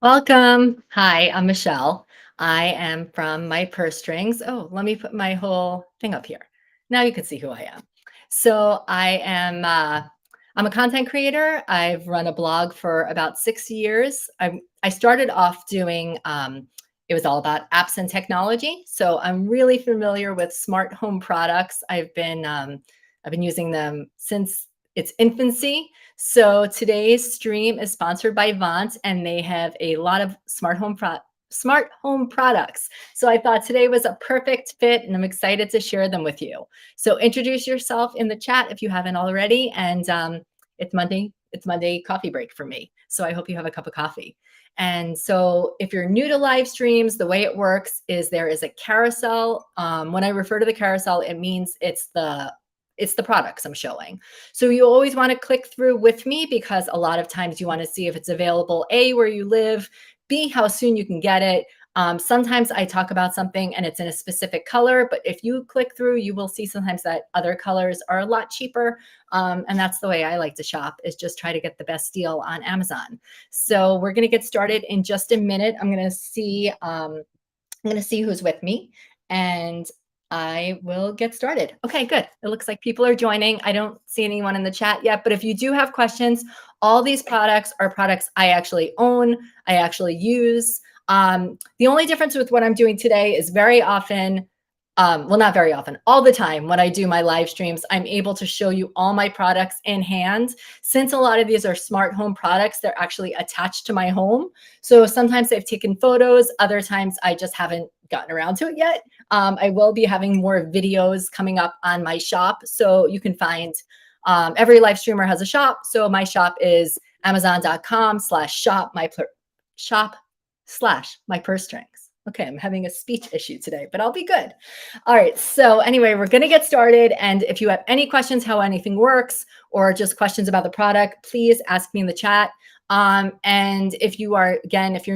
Welcome. Hi, I'm Michelle. I am from my purse strings. Oh, let me put my whole thing up here. Now you can see who I am. I'm a content creator. I've run a blog for about 6 years. I started off doing it was all about apps and technology. So I'm really familiar with smart home products. I've been using them since its infancy. So today's stream is sponsored by Vont, and they have a lot of smart home products. So I thought today was a perfect fit, and I'm excited to share them with you. So introduce yourself in the chat if you haven't already. And it's Monday. It's Monday coffee break for me. So I hope you have a cup of coffee. And so if you're new to live streams, the way it works is there is a carousel. When I refer to the carousel, it means it's the products I'm showing. So you always want to click through with me because a lot of times you want to see if it's available, A, where you live, B, how soon you can get it. Sometimes I talk about something and it's in a specific color, but if you click through, you will see sometimes that other colors are a lot cheaper. And that's the way I like to shop, is just try to get the best deal on Amazon. So we're going to get started in just a minute. I'm going to see who's with me, and I will get started. Okay, good. It looks like people are joining. I don't see anyone in the chat yet, but if you do have questions, all these products are products I actually own, I actually use. The only difference with what I'm doing today is very often, well, not very often, all the time when I do my live streams, I'm able to show you all my products in hand. Since a lot of these are smart home products, they're actually attached to my home. So sometimes I've taken photos, other times I just haven't gotten around to it yet. I will be having more videos coming up on my shop. So you can find every live streamer has a shop. So my shop is amazon.com/shop/my purse strings. Okay, I'm having a speech issue today, but I'll be good. All right. So anyway, we're going to get started. And if you have any questions how anything works or just questions about the product, please ask me in the chat. And if you're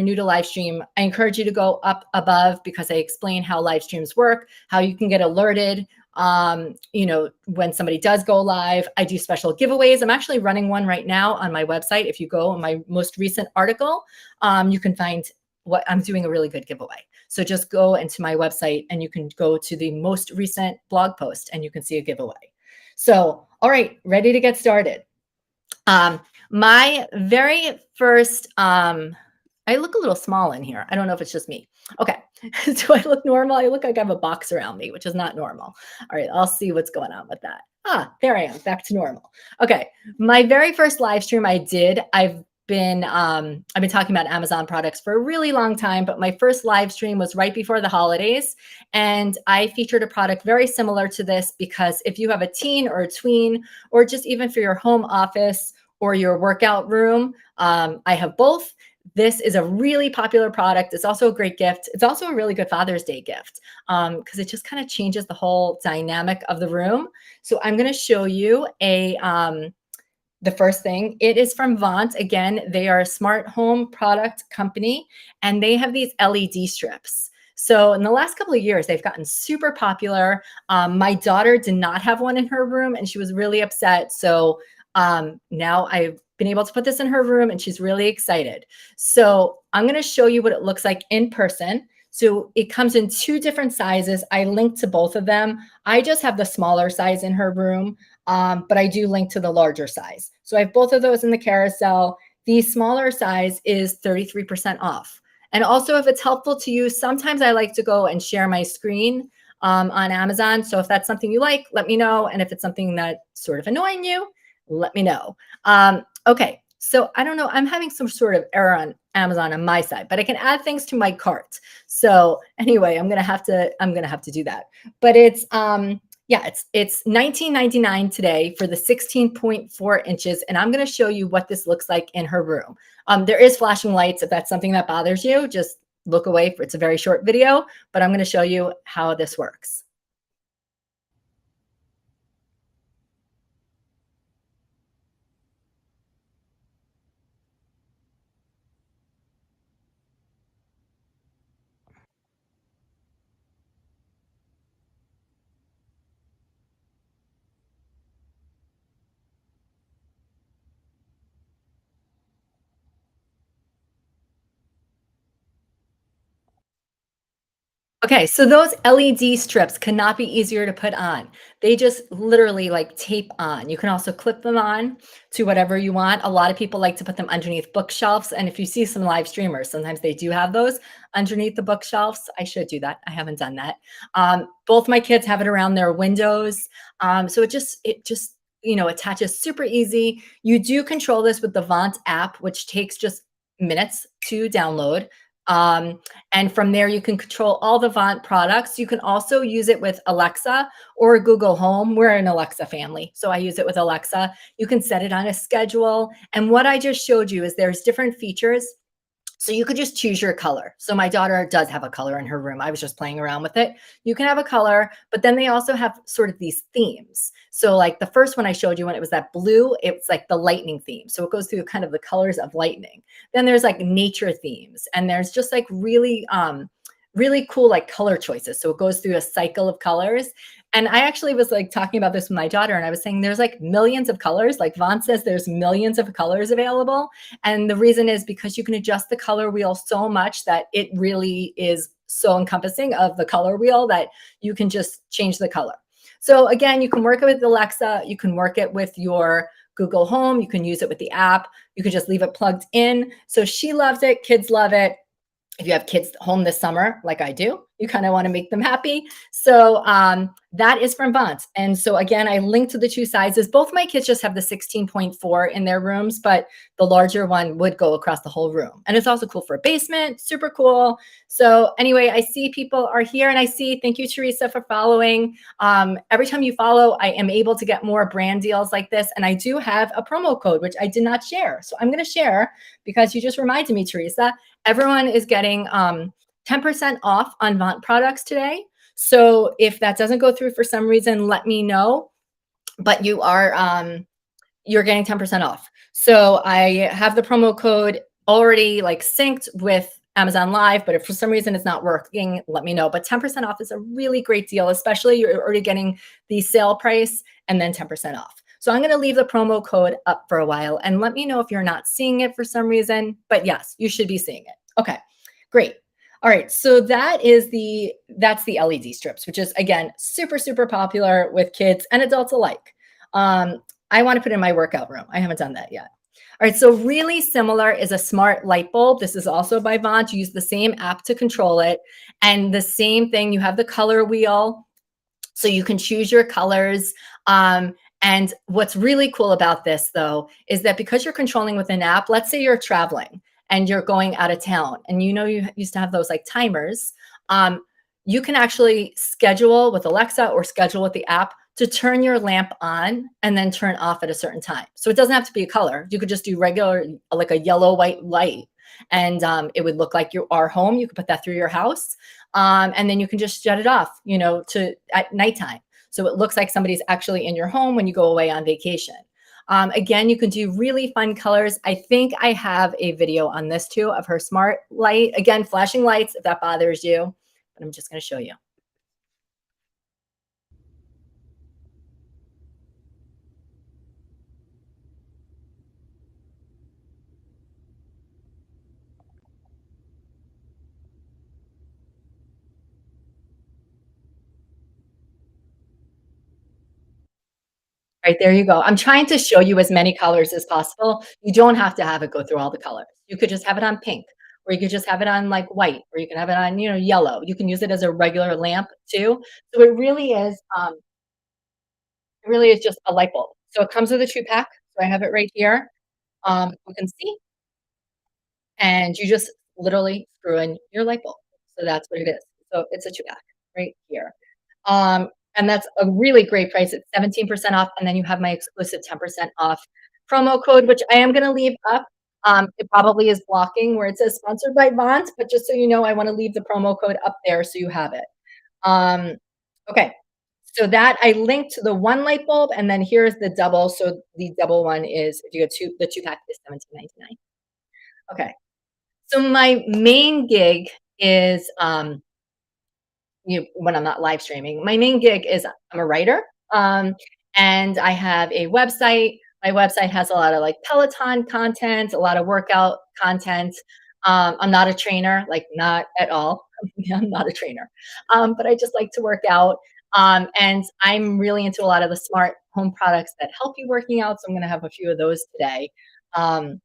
new to live stream, I encourage you to go up above because I explain how live streams work, how you can get alerted. When somebody does go live, I do special giveaways. I'm actually running one right now on my website. If you go on my most recent article, you can find what I'm doing, a really good giveaway. So just go into my website and you can go to the most recent blog post and you can see a giveaway. So, all right, ready to get started. My very first, I look a little small in here. I don't know if it's just me. Okay. Do I look normal? I look like I have a box around me, which is not normal. All right. I'll see what's going on with that. There I am, back to normal. Okay. My very first live stream I've been talking about Amazon products for a really long time, but my first live stream was right before the holidays. And I featured a product very similar to this because if you have a teen or a tween, or just even for your home office or your workout room, I have both. This is a really popular product. It's also a great gift. It's also a really good Father's Day gift because it just kind of changes the whole dynamic of the room. So I'm going to show you the first thing. It is from Vont. Again, they are a smart home product company, and they have these LED strips. So in the last couple of years, they've gotten super popular. My daughter did not have one in her room, and she was really upset. So now I've been able to put this in her room, and she's really excited. So I'm going to show you what it looks like in person. So it comes in two different sizes. I linked to both of them. I just have the smaller size in her room, but I do link to the larger size. So I have both of those in the carousel. The smaller size is 33% off. And also, if it's helpful to you, sometimes I like to go and share my screen on Amazon. So if that's something you like, let me know. And if it's something that's sort of annoying you, let me know. Okay, so I don't know. I'm having some sort of error on Amazon on my side, but I can add things to my cart. So anyway, I'm gonna have to do that. But it's it's $19.99 today for the 16.4 inches, and I'm gonna show you what this looks like in her room. There is flashing lights. If that's something that bothers you, just look away. It's a very short video, but I'm gonna show you how this works. Okay, so those LED strips cannot be easier to put on. They just literally like tape on. You can also clip them on to whatever you want. A lot of people like to put them underneath bookshelves. And if you see some live streamers, sometimes they do have those underneath the bookshelves. I should do that. I haven't done that. Both my kids have it around their windows. So it just attaches super easy. You do control this with the Vont app, which takes just minutes to download. Um, and from there, you can control all the Vont products. You can also use it with Alexa or Google Home. We're an Alexa family, so I use it with Alexa. You can set it on a schedule. And what I just showed you is there's different features, so you could just choose your color. So my daughter does have a color in her room. I was just playing around with it. You can have a color, but then they also have sort of these themes. So like the first one I showed you when it was that blue, it's like the lightning theme. So it goes through kind of the colors of lightning. Then there's like nature themes, and there's just like really cool like color choices. So it goes through a cycle of colors. And I actually was like talking about this with my daughter, and I was saying there's like millions of colors. Like Vaughn says, there's millions of colors available. And the reason is because you can adjust the color wheel so much that it really is so encompassing of the color wheel that you can just change the color. So again, you can work it with Alexa, you can work it with your Google Home, you can use it with the app, you can just leave it plugged in. So she loves it, kids love it. If you have kids home this summer, like I do, you kind of want to make them happy. So that is from Vont. And so again, I linked to the two sizes. Both my kids just have the 16.4 in their rooms, but the larger one would go across the whole room. And it's also cool for a basement, super cool. So anyway, I see people are here, and I see, thank you, Teresa, for following. Every time you follow, I am able to get more brand deals like this. And I do have a promo code, which I did not share. So I'm going to share because you just reminded me, Teresa. Everyone is getting 10% off on Vont products today. So if that doesn't go through for some reason, let me know. But you're getting 10% off. So I have the promo code already like synced with Amazon Live, but if for some reason it's not working, let me know. But 10% off is a really great deal, especially you're already getting the sale price and then 10% off. So I'm going to leave the promo code up for a while, and let me know if you're not seeing it for some reason. But yes, you should be seeing it. Okay, great. All right, so that's the LED strips, which is again super popular with kids and adults alike. I want to put in my workout room. I haven't done that yet. All right, so really similar is a smart light bulb. This is also by Vont. You use the same app to control it, and the same thing. You have the color wheel, so you can choose your colors. And what's really cool about this, though, is that because you're controlling with an app, let's say you're traveling and you're going out of town, and you used to have those like timers. You can actually schedule with Alexa or schedule with the app to turn your lamp on and then turn off at a certain time. So it doesn't have to be a color. You could just do regular, like a yellow white light, and it would look like you are home. You could put that through your house, and then you can just shut it off, to at nighttime. So it looks like somebody's actually in your home when you go away on vacation. Again, you can do really fun colors. I think I have a video on this too of her smart light. Again, flashing lights if that bothers you, but I'm just going to show you. Right, there you go. I'm trying to show you as many colors as possible. You don't have to have it go through all the colors. You could just have it on pink, or you could just have it on like white, or you can have it on, yellow. You can use it as a regular lamp too. So it really is just a light bulb. So it comes with a 2-pack. So I have it right here. You can see, and you just literally screw in your light bulb. So that's what it is. So it's a 2-pack right here. And that's a really great price. It's 17% off, and then you have my exclusive 10% off promo code, which I am gonna leave up. It probably is blocking where it says sponsored by Vont, but just so you know, I wanna leave the promo code up there so you have it. Um, okay, so that I linked to the one light bulb, and then here's the double. So the double one is, if you get the 2-pack is 17.99. Okay. So my main gig is, when I'm not live streaming. My main gig is I'm a writer, and I have a website. My website has a lot of like Peloton content, a lot of workout content. I'm not a trainer, like not at all. I'm not a trainer, but I just like to work out. And I'm really into a lot of the smart home products that help you working out. So I'm going to have a few of those today. Um,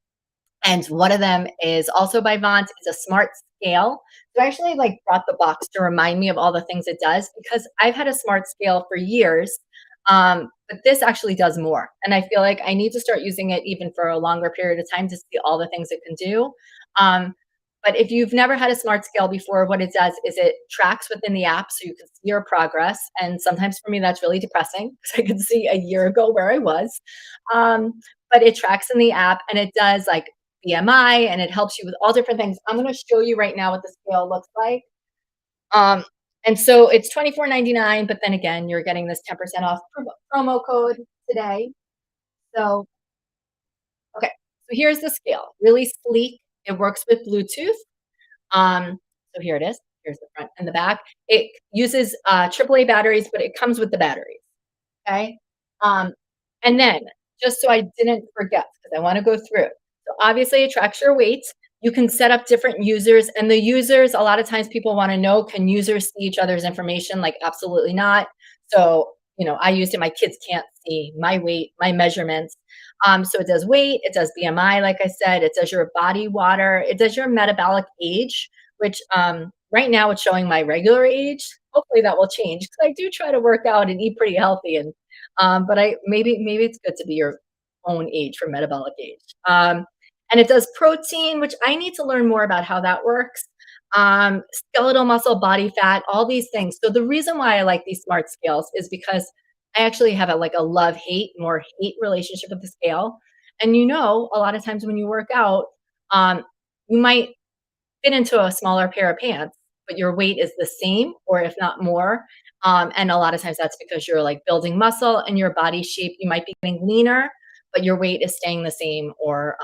and one of them is also by Vont. It's a smart scale. So I actually like brought the box to remind me of all the things it does because I've had a smart scale for years. But this actually does more. And I feel like I need to start using it even for a longer period of time to see all the things it can do. Um, but if you've never had a smart scale before, what it does is it tracks within the app so you can see your progress. And sometimes for me, that's really depressing because I can see a year ago where I was. Um, but it tracks in the app and it does like BMI and it helps you with all different things. I'm going to show you right now what the scale looks like. Um, and so it's 24.99, but then again, you're getting this 10% off promo code today. So, okay. So here's the scale. Really sleek. It works with Bluetooth. So here it is. Here's the front and the back. It uses AAA batteries, but it comes with the batteries. Okay. Um, and then just so I didn't forget, because I want to go through. So obviously it tracks your weight. You can set up different users, and the users, a lot of times people want to know, can users see each other's information? Like, absolutely not. So, I used it. My kids can't see my weight, my measurements. So it does weight, it does BMI, like I said, it does your body water, it does your metabolic age, which right now it's showing my regular age. Hopefully that will change because I do try to work out and eat pretty healthy. And but I maybe it's good to be your own age for metabolic age. And it does protein, which I need to learn more about how that works. Skeletal muscle, body fat, all these things. So the reason why I like these smart scales is because I actually have a love hate, more hate relationship with the scale. And a lot of times when you work out, you might fit into a smaller pair of pants, but your weight is the same or if not more. And a lot of times that's because you're like building muscle and your body shape, you might be getting leaner, but your weight is staying the same or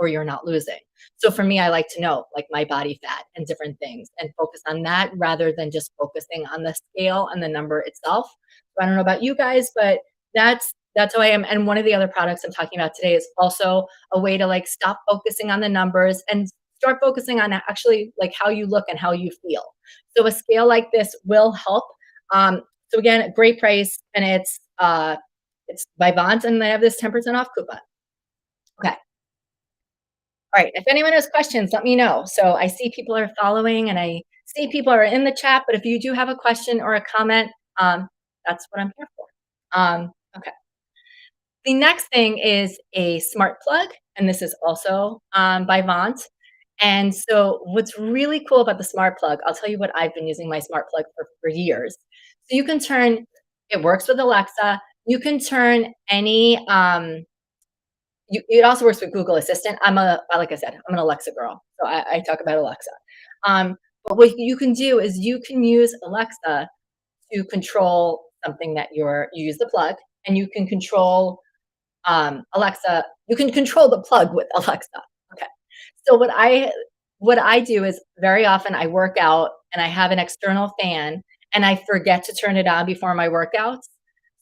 you're not losing. So for me, I like to know like my body fat and different things and focus on that rather than just focusing on the scale and the number itself. So I don't know about you guys, but that's how I am. And one of the other products I'm talking about today is also a way to like stop focusing on the numbers and start focusing on actually like how you look and how you feel. So a scale like this will help. So again, a great price, and it's by Vont, and they have this 10% off coupon. Okay. All right. If anyone has questions, let me know. So I see people are following, and I see people are in the chat. But if you do have a question or a comment, that's what I'm here for. Okay. The next thing is a smart plug, and this is also by Vont. And so what's really cool about the smart plug, I'll tell you what I've been using my smart plug for years. So you can turn, it works with Alexa. You can turn any, it also works with Google Assistant. Like I said, I'm an Alexa girl. So I talk about Alexa. But what you can do is you can use Alexa to control something that you use the plug, and you can control Alexa, you can control the plug with Alexa. Okay. So what I do is very often I work out and I have an external fan and I forget to turn it on before my workouts.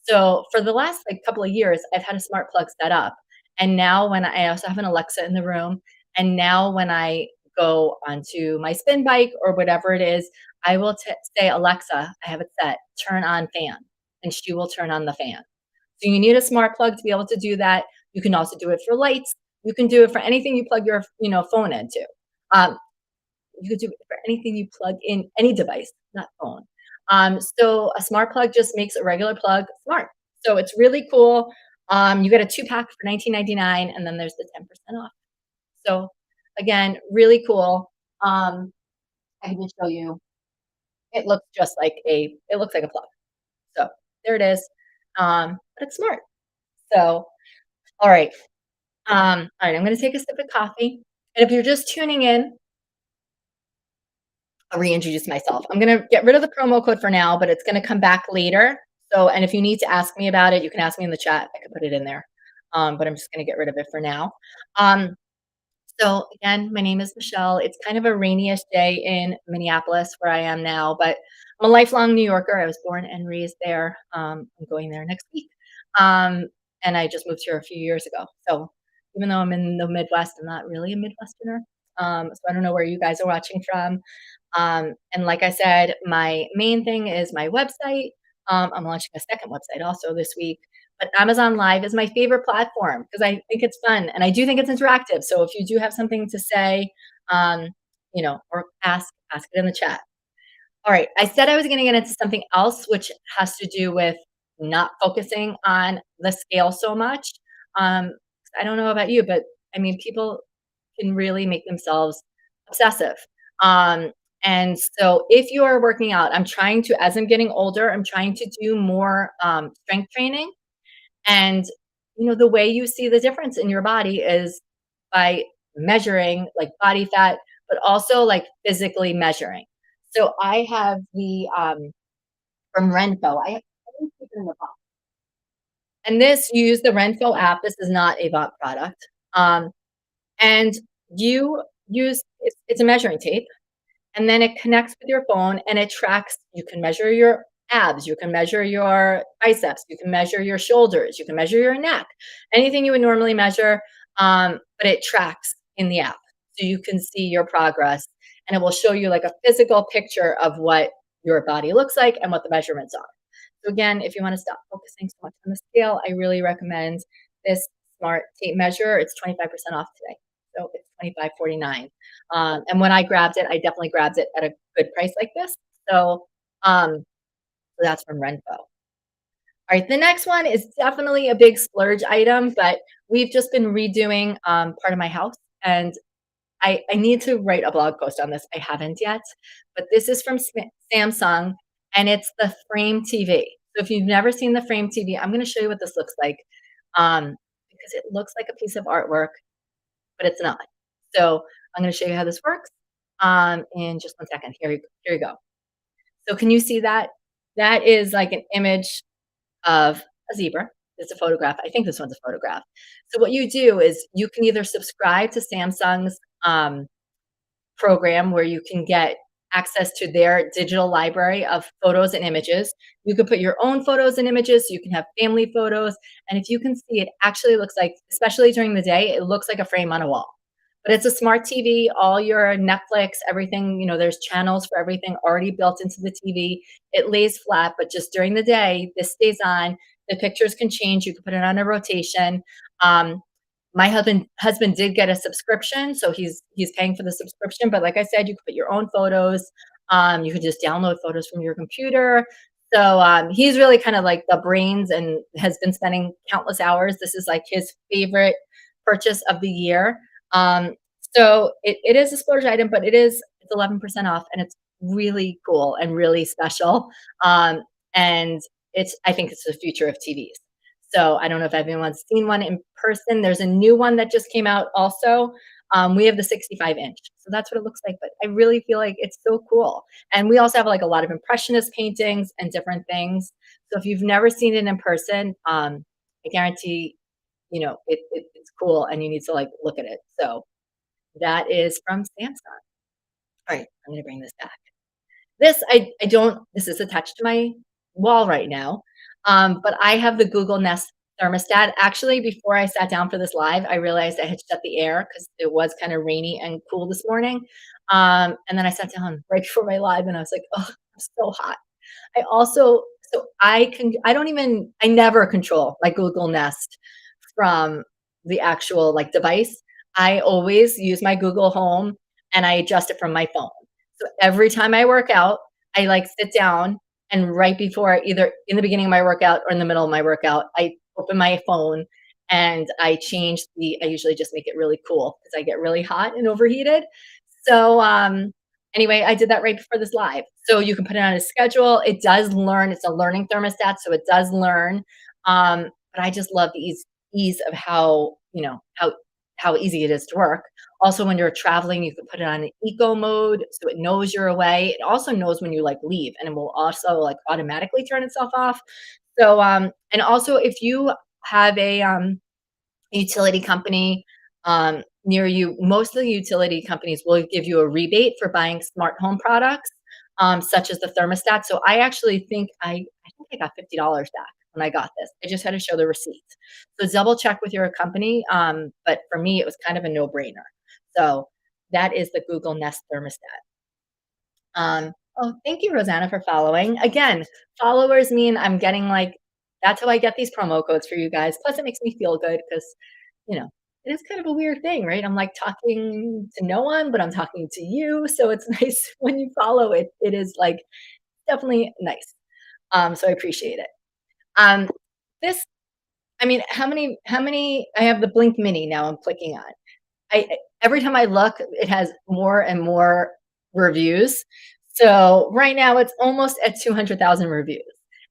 So for the last like couple of years, I've had a smart plug set up. And now when I also have an Alexa in the room, and now when I go onto my spin bike or whatever it is, I will say, Alexa, I have it set, turn on fan, and she will turn on the fan. So you need a smart plug to be able to do that. You can also do it for lights. You can do it for anything you plug your phone into. Um, you could do it for anything you plug in any device, not phone. So a smart plug just makes a regular plug smart. So it's really cool. You get a 2-pack for $19.99, and then there's the 10% off. So again, really cool. I can show you. It looks just like it looks like a plug. So there it is. But it's smart. So all right. All right, I'm gonna take a sip of coffee. And if you're just tuning in, I'll reintroduce myself. I'm gonna get rid of the promo code for now, but it's gonna come back later. So, and if you need to ask me about it, you can ask me in the chat. I can put it in there. But I'm just gonna get rid of it for now. Um, so again, my name is Michelle. It's kind of a rainyish day in Minneapolis where I am now, but I'm a lifelong New Yorker. I was born and raised there. I'm going there next week. And I just moved here a few years ago. So even though I'm in the Midwest, I'm not really a Midwesterner. So I don't know where you guys are watching from. And like I said, my main thing is my website. I'm launching a second website also this week. But Amazon Live is my favorite platform because I think it's fun and I do think it's interactive. So if you do have something to say, um, or ask it in the chat. All right. I said I was going to get into something else, which has to do with not focusing on the scale so much. Um, I don't know about you, but I mean, people can really make themselves obsessive. Um, and so if you are working out, I'm trying to, as I'm getting older, I'm trying to do more strength training. And, the way you see the difference in your body is by measuring like body fat, but also like physically measuring. So I have the from Renpho. I have it in the box. And this use the Renpho app. This is not a Vont product. And you use it's a measuring tape, and then it connects with your phone and it tracks. You can measure your abs, you can measure your biceps, you can measure your shoulders, you can measure your neck, anything you would normally measure, but it tracks in the app. So you can see your progress and it will show you like a physical picture of what your body looks like and what the measurements are. So again, if you want to stop focusing so much on the scale, I really recommend this smart tape measure. It's 25% off today. So it's 25.49. And when I grabbed it, I definitely grabbed it at a good price like this. So, so that's from Renpho. All right, the next one is definitely a big splurge item, but we've just been redoing part of my house, and I need to write a blog post on this. I haven't yet, but this is from Samsung, and it's the Frame TV. So if you've never seen the Frame TV, I'm going to show you what this looks like, because it looks like a piece of artwork, but it's not. So I'm going to show you how this works in just one second. Here you go. So can you see that? That is like an image of a zebra. It's a photograph. I think this one's a photograph. So what you do is you can either subscribe to Samsung's program where you can get access to their digital library of photos and images. You can put your own photos and images. You can have family photos. And if you can see, it actually looks like, especially during the day, it looks like a frame on a wall. But it's a smart TV, all your Netflix, everything, there's channels for everything already built into the TV. It lays flat, but just during the day, this stays on. The pictures can change. You can put it on a rotation. My husband did get a subscription, so he's paying for the subscription. But like I said, you can put your own photos. You can just download photos from your computer. So he's really kind of like the brains and has been spending countless hours. This is like his favorite purchase of the year. So it is a splurge item, but it's 11% off, and it's really cool and really special. And I think it's the future of TVs. So I don't know if anyone's seen one in person. There's a new one that just came out also. We have the 65-inch. So that's what it looks like. But I really feel like it's so cool. And we also have like a lot of impressionist paintings and different things. So if you've never seen it in person, I guarantee, it's cool and you need to like look at it. So that is from Samsung. All right, I'm going to bring this back. This is attached to my wall right now. But I have the Google Nest thermostat. Actually, before I sat down for this live, I realized I had shut the air because it was kind of rainy and cool this morning. And then I sat down right before my live and I was like, oh, I'm so hot. I never control my Google Nest from the actual like device. I always use my Google Home and I adjust it from my phone. So every time I work out, I like sit down and right before either in the beginning of my workout or in the middle of my workout, I open my phone and I usually just make it really cool because I get really hot and overheated. So anyway, I did that right before this live. So you can put it on a schedule. It does learn. It's a learning thermostat, so it does learn. But I just love the ease of how easy it is to work. Also, when you're traveling, you can put it on an eco mode, so it knows you're away. It also knows when you like leave, and it will also like automatically turn itself off. So, and also if you have a utility company near you, most of the utility companies will give you a rebate for buying smart home products, such as the thermostat. So I actually think I think I got $50 back when I got this. I just had to show the receipt. So double check with your company. But for me, it was kind of a no brainer. So That is the Google Nest thermostat. Oh, thank you, Rosanna, for following. Again, followers mean I'm getting like, that's how I get these promo codes for you guys. Plus, it makes me feel good because, you know, it is kind of a weird thing, right? I'm like talking to no one, but I'm talking to you. So it's nice when you follow it. It is like definitely nice. So I appreciate it. Um, this, I mean, how many, I have the Blink Mini now I'm clicking on. Every time I look, it has more and more reviews. So right now it's almost at 200,000 reviews.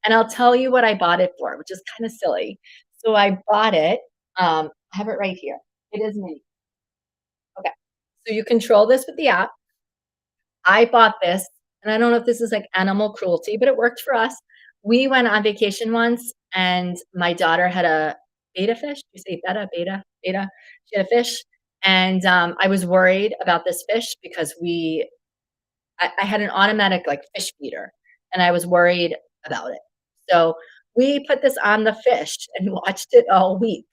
And I'll tell you what I bought it for, which is kind of silly. So I bought it. I have it right here. It is mini. Okay. So you control this with the app. I bought this, and I don't know if this is like animal cruelty, but it worked for us. We went on vacation once, and my daughter had a beta fish. You say beta. She had a fish, and I was worried about this fish because I had an automatic like fish feeder, and I was worried about it. So we put this on the fish and watched it all week.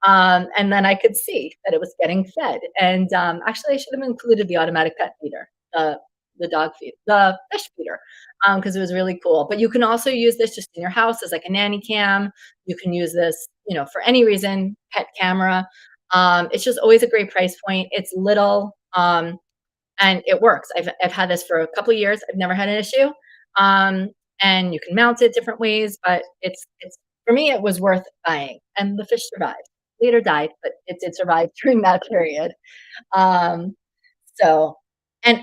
And then I could see that it was getting fed. And actually, I should have included the automatic pet feeder, the dog feed, the fish feeder, because it was really cool. But you can also use this just in your house as like a nanny cam. You can use this, for any reason, pet camera. It's just always a great price point. It's little. And it works. I've had this for a couple of years. I've never had an issue. Um, and you can mount it different ways, but it's for me it was worth buying. And the fish survived. Later died, but it did survive during that period. Um, so, and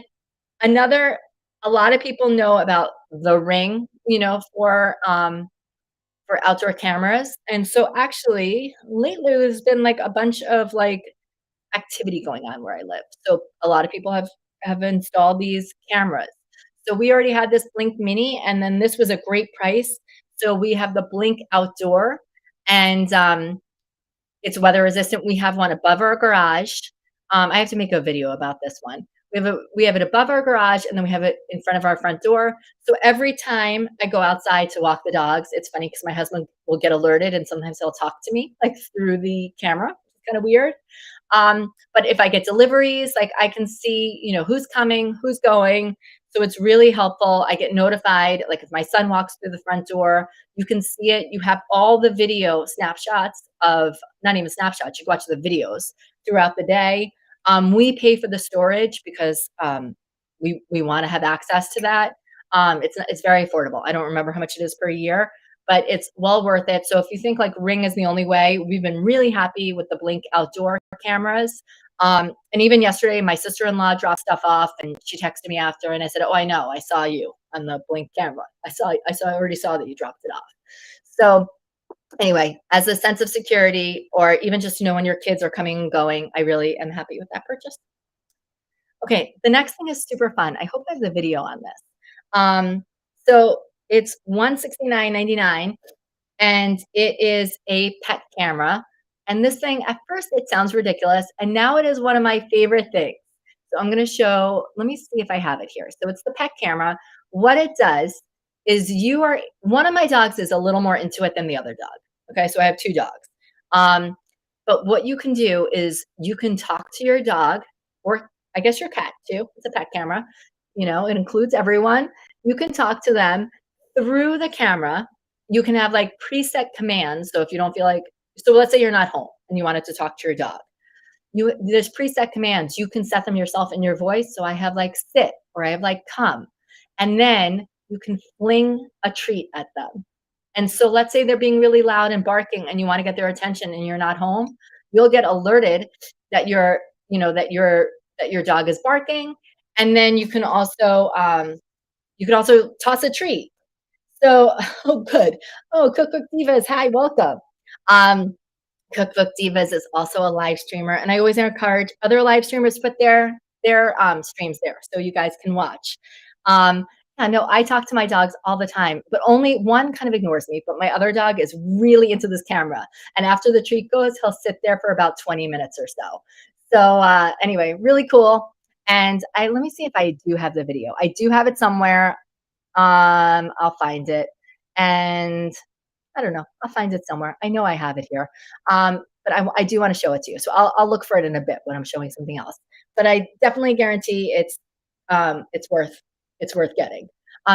another, a lot of people know about the Ring, for outdoor cameras. And so actually lately there's been like a bunch of like activity going on where I live. So a lot of people have installed these cameras. So we already had this Blink Mini, and then this was a great price. So we have the Blink Outdoor, and it's weather resistant. We have one above our garage. I have to make a video about this one. We have it above our garage, and then we have it in front of our front door. So every time I go outside to walk the dogs, it's funny because my husband will get alerted, and sometimes he'll talk to me like through the camera. It's kind of weird. But if I get deliveries, like I can see, who's coming, who's going. So it's really helpful. I get notified, like if my son walks through the front door, you can see it. You have all the video snapshots of, not even snapshots, you watch the videos throughout the day. We pay for the storage because we want to have access to that. It's very affordable. I don't remember how much it is per year, but it's well worth it. So if you think like Ring is the only way, we've been really happy with the Blink Outdoor cameras. And even yesterday, my sister-in-law dropped stuff off, and she texted me after, and I said, "Oh, I know, I saw you on the Blink camera. I already saw that you dropped it off." So anyway, as a sense of security, or even just when your kids are coming and going, I really am happy with that purchase. Okay, the next thing is super fun. I hope I have the video on this. So it's 169.99, and it is a pet camera. And this thing, at first, it sounds ridiculous, and now it is one of my favorite things. So I'm going to show. Let me see if I have it here. So it's the pet camera. What it does is one of my dogs is a little more into it than the other dog. Okay, so I have two dogs. But what you can do is you can talk to your dog, or I guess your cat too. It's a pet camera. It includes everyone. You can talk to them through the camera. You can have like preset commands. So if you don't feel like, so let's say you're not home and you wanted to talk to your dog. There's preset commands. You can set them yourself in your voice. So I have like sit, or I have like come. And then you can fling a treat at them. And so let's say they're being really loud and barking and you want to get their attention and you're not home, you'll get alerted that your dog is barking. And then you can also toss a treat. So, oh, good. Oh, Cookbook Divas, hi, welcome. Um, Cookbook Divas is also a live streamer, and I always encourage other live streamers to put their streams there so you guys can watch. Yeah, no, I talk to my dogs all the time, but only one kind of ignores me, but my other dog is really into this camera. And after the treat goes, he'll sit there for about 20 minutes or so. So anyway, really cool. And let me see if I do have the video. I do have it somewhere. I'll find it. And I don't know. I'll find it somewhere. I know I have it here. But I do want to show it to you. So I'll look for it in a bit when I'm showing something else. but I definitely guarantee it's worth getting.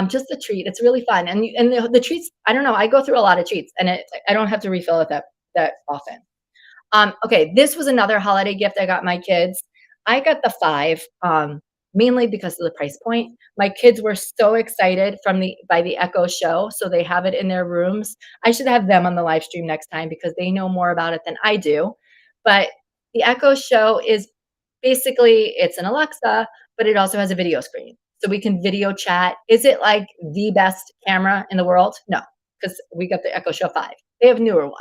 Just the treat, it's really fun, and the treats. I don't know. I go through a lot of treats, and I don't have to refill it that often. Okay, this was another holiday gift I got my kids. I got the 5, mainly because of the price point. My kids were so excited from the by the Echo show, so they have it in their rooms. I should have them on the live stream next time because they know more about it than I do. But the Echo show is basically it's an Alexa, but it also has a video screen. So we can video chat. Is it like the best camera in the world? No, because we got the Echo Show 5. They have newer ones,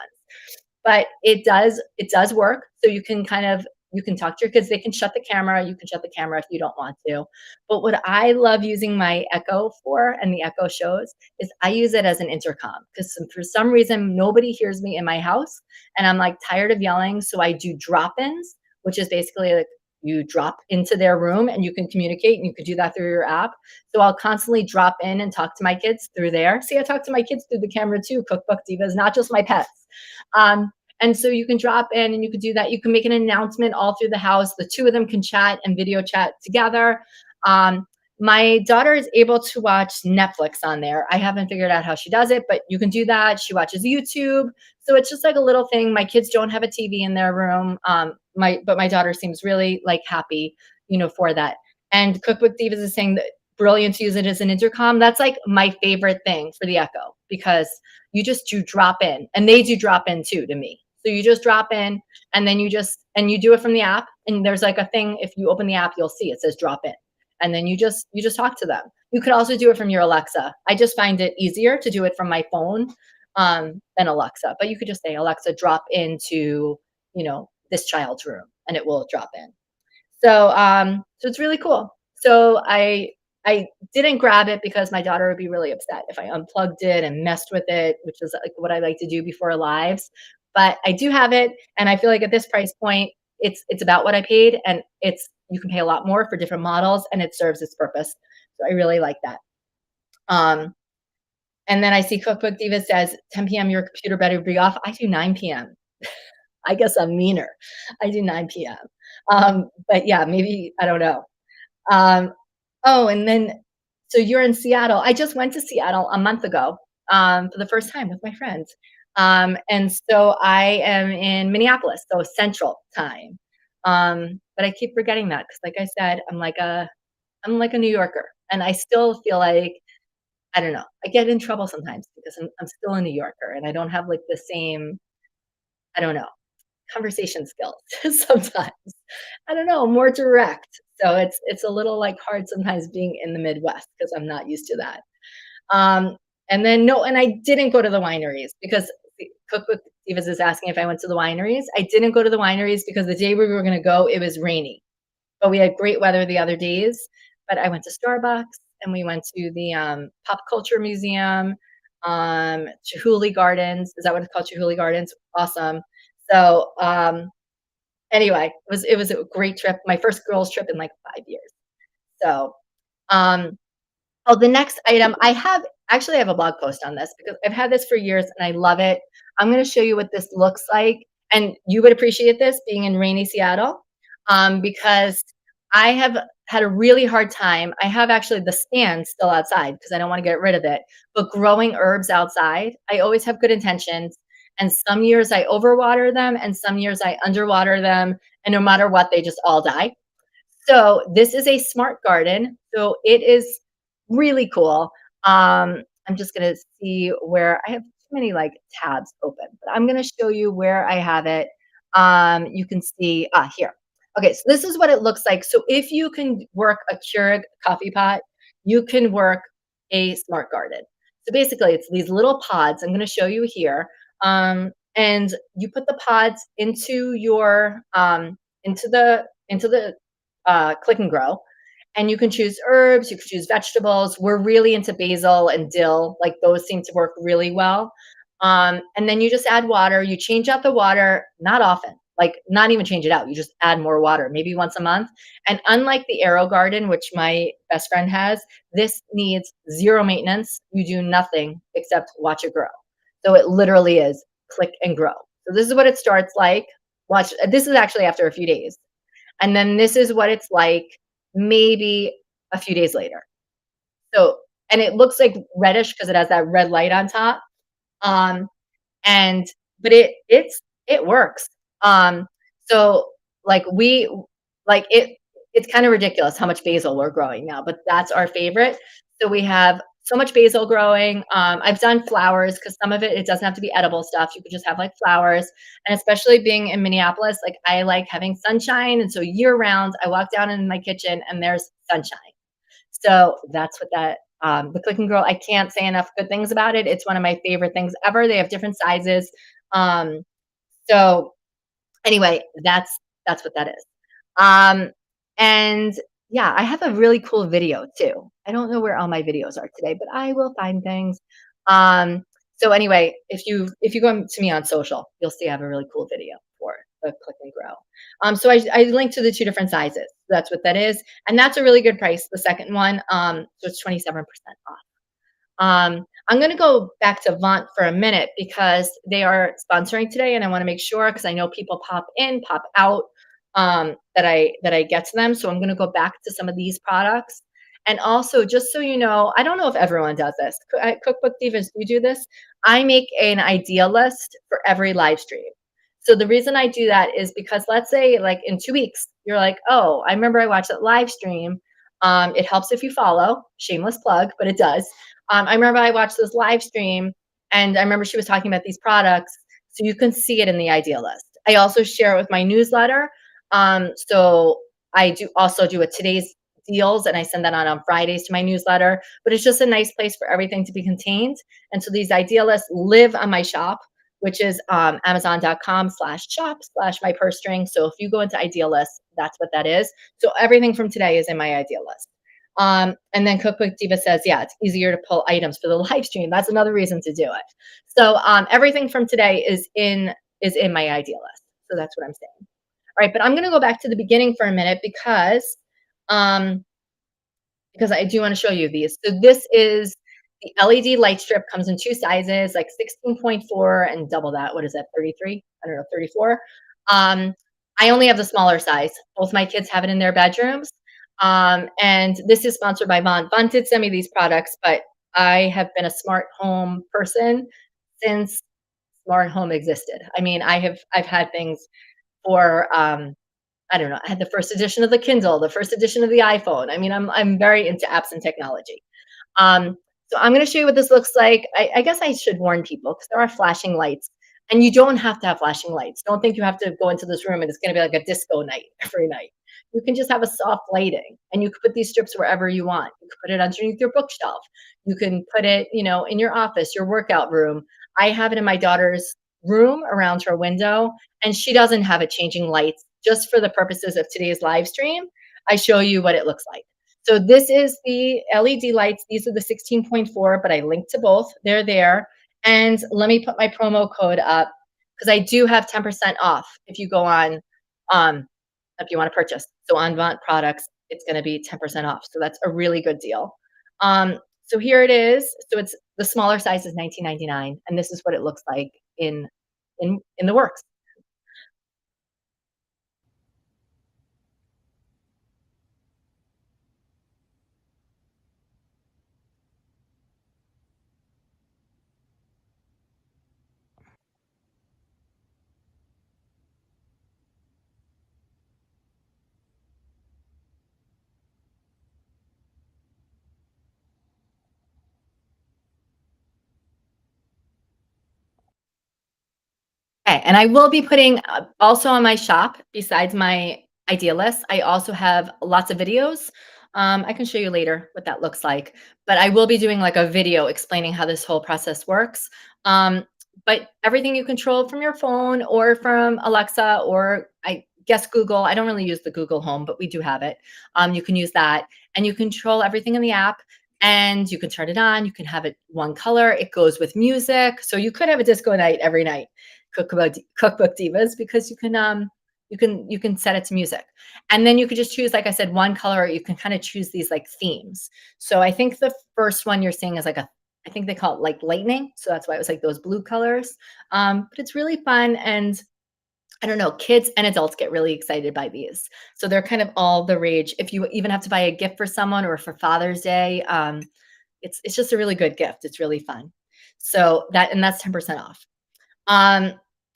but it does work. So you can kind of you can talk to your kids. They can shut the camera. You can shut the camera if you don't want to. But what I love using my Echo for and the Echo shows is I use it as an intercom because for some reason nobody hears me in my house and I'm like tired of yelling. So I do drop-ins, which is basically like you drop into their room and you can communicate and you could do that through your app. So I'll constantly drop in and talk to my kids through there. See, I talk to my kids through the camera too, Cookbook Divas, not just my pets. And so you can drop in and you can do that. You can make an announcement all through the house. The two of them can chat and video chat together. Um, my daughter is able to watch Netflix on there. I haven't figured out how she does it, but you can do that. She watches YouTube. So it's just like a little thing. My kids don't have a TV in their room. But my daughter seems really like happy, for that. And Cookbook Divas is saying that brilliant to use it as an intercom. That's like my favorite thing for the Echo because you just do drop in and they do drop in too to me. So you just drop in and then you do it from the app. And there's like a thing, if you open the app, you'll see it says drop in. And then you just talk to them. You could also do it from your Alexa. I just find it easier to do it from my phone than Alexa. But you could just say, Alexa, drop into, this child's room and it will drop in. So it's really cool. So I didn't grab it because my daughter would be really upset if I unplugged it and messed with it, which is like what I like to do before lives. But I do have it, and I feel like at this price point, it's about what I paid, and you can pay a lot more for different models, and it serves its purpose. So I really like that. Um, and then I see Cookbook Diva says 10 p.m. your computer better be off. I do 9 p.m. I guess I'm meaner. I do 9 p.m. But yeah, maybe I don't know. Um, oh, and then so you're in Seattle. I just went to Seattle a month ago for the first time with my friends. And so I am in Minneapolis, so Central Time. But I keep forgetting that because, like I said, I'm like a New Yorker, and I still feel like I don't know. I get in trouble sometimes because I'm still a New Yorker, and I don't have like the same I don't know conversation skills sometimes. I don't know, more direct. So it's a little like hard sometimes being in the Midwest because I'm not used to that. Um, and then no, and I didn't go to the wineries because the Cookbook Divas is asking if I went to the wineries. I didn't go to the wineries because the day we were going to go, it was rainy. But we had great weather the other days. But I went to Starbucks and we went to the Pop Culture Museum, Chihuly Gardens. Is that what it's called? Chihuly Gardens. Awesome. So anyway, it was a great trip. My first girls trip in like 5 years. So um, oh, the next item I have a blog post on this because I've had this for years and I love it. I'm going to show you what this looks like, and you would appreciate this being in rainy Seattle, because I have had a really hard time. I have actually the stand still outside because I don't want to get rid of it. But growing herbs outside, I always have good intentions, and some years I overwater them, and some years I underwater them, and no matter what, they just all die. So this is a smart garden. So it is really cool. I'm just gonna see where I have too many like tabs open, but I'm gonna show you where I have it. You can see here. Okay, so this is what it looks like. So if you can work a Keurig coffee pot, you can work a smart garden. So basically, it's these little pods. I'm gonna show you here. And you put the pods into your into the Click and Grow. And you can choose herbs, you can choose vegetables. We're really into basil and dill. Like those seem to work really well. And then you just add water. You change out the water, not often, like not even change it out. You just add more water, maybe once a month. And unlike the Arrow Garden, which my best friend has, this needs zero maintenance. You do nothing except watch it grow. So it literally is click and grow. So this is what it starts like. Watch. This is actually after a few days. And then this is what it's like maybe a few days later. So, and it looks like reddish because it has that red light on top. Um, and but it works. Um, so like we like it's kind of ridiculous how much basil we're growing now, but that's our favorite. So we have so much basil growing. I've done flowers because some of it doesn't have to be edible stuff. You could just have like flowers. And especially being in Minneapolis, like I like having sunshine. And so year round, I walk down in my kitchen and there's sunshine. So that's what that the Click and Grow, I can't say enough good things about it. It's one of my favorite things ever. They have different sizes. Um, so anyway, that's what that is. Um, and yeah, I have a really cool video too. I don't know where all my videos are today, but I will find things. Um, so anyway, if you go to me on social, you'll see I have a really cool video for the Click and Grow. So I linked to the two different sizes. That's what that is, and that's a really good price. The second one, so it's 27% off. I'm going to go back to Vont for a minute because they are sponsoring today, and I want to make sure because I know people pop in, pop out, that I get to them. So I'm going to go back to some of these products, and also just so you know, I don't know if everyone does this. Cookbook Divas, you do this. I make an idea list for every live stream. So the reason I do that is because let's say like in 2 weeks, you're like, oh, I remember I watched that live stream. It helps if you follow. Shameless plug, but it does. I remember I watched this live stream and I remember she was talking about these products. So you can see it in the idea list. I also share it with my newsletter. So I do also do a today's deals and I send that on Fridays to my newsletter, but it's just a nice place for everything to be contained. And so these idea lists live on my shop, which is amazon.com/shop/ my purse string. So if you go into idea list, that's what that is. So everything from today is in my idea list. And then Cookbook Diva says, yeah, it's easier to pull items for the live stream. That's another reason to do it. So everything from today is in my idea list. So that's what I'm saying. All right, but I'm going to go back to the beginning for a minute um, because I do want to show you these. So this is the LED light strip comes in two sizes, like 16.4 and double that. What is that? 33? I don't know, 34. I only have the smaller size. Both my kids have it in their bedrooms. And this is sponsored by Vont. Vont did send me these products, but I have been a smart home person since smart home existed. I mean, I've had things for I don't know. I had the first edition of the Kindle, the first edition of the iPhone. I mean, I'm very into apps and technology. Um, so I'm going to show you what this looks like. I guess I should warn people because there are flashing lights, and you don't have to have flashing lights. Don't think you have to go into this room and it's going to be like a disco night every night. You can just have a soft lighting, and you can put these strips wherever you want. You can put it underneath your bookshelf. You can put it, in your office, your workout room. I have it in my daughter's room around her window, and she doesn't have it changing lights. Just for the purposes of today's live stream, I show you what it looks like. So this is the LED lights. These are the 16.4, but I linked to both. They're there. And let me put my promo code up because I do have 10% off if you go on, if you want to purchase. So on Vont products, it's going to be 10% off. So that's a really good deal. So here it is. So it's the smaller size is $19.99, and this is what it looks like in the works. Okay, and I will be putting also on my shop, besides my idea list, I also have lots of videos. I can show you later what that looks like, but I will be doing like a video explaining how this whole process works. Um, but everything you control from your phone or from Alexa, or I guess Google. I don't really use the Google Home, but we do have it. You can use that, and you control everything in the app. And you can turn it on. You can have it one color. It goes with music, so you could have a disco night every night. Cookbook Divas, because you can set it to music, and then you could just choose, like I said, one color. Or you can kind of choose these like themes. So I think the first one you're seeing is like I think they call it like lightning, so that's why it was like those blue colors. But it's really fun, and I don't know, kids and adults get really excited by these. So they're kind of all the rage. If you even have to buy a gift for someone or for Father's Day, it's just a really good gift. It's really fun. So that's 10% off. Um,